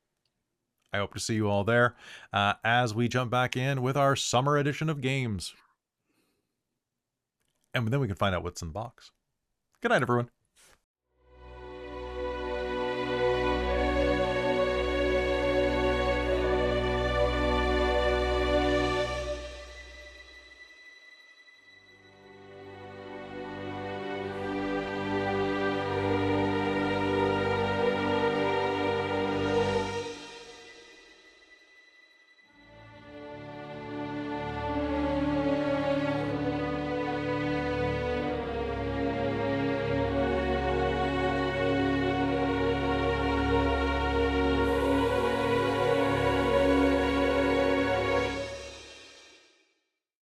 [SPEAKER 1] I hope to see you all there as we jump back in with our summer edition of games. And then we can find out what's in the box. Good night, everyone.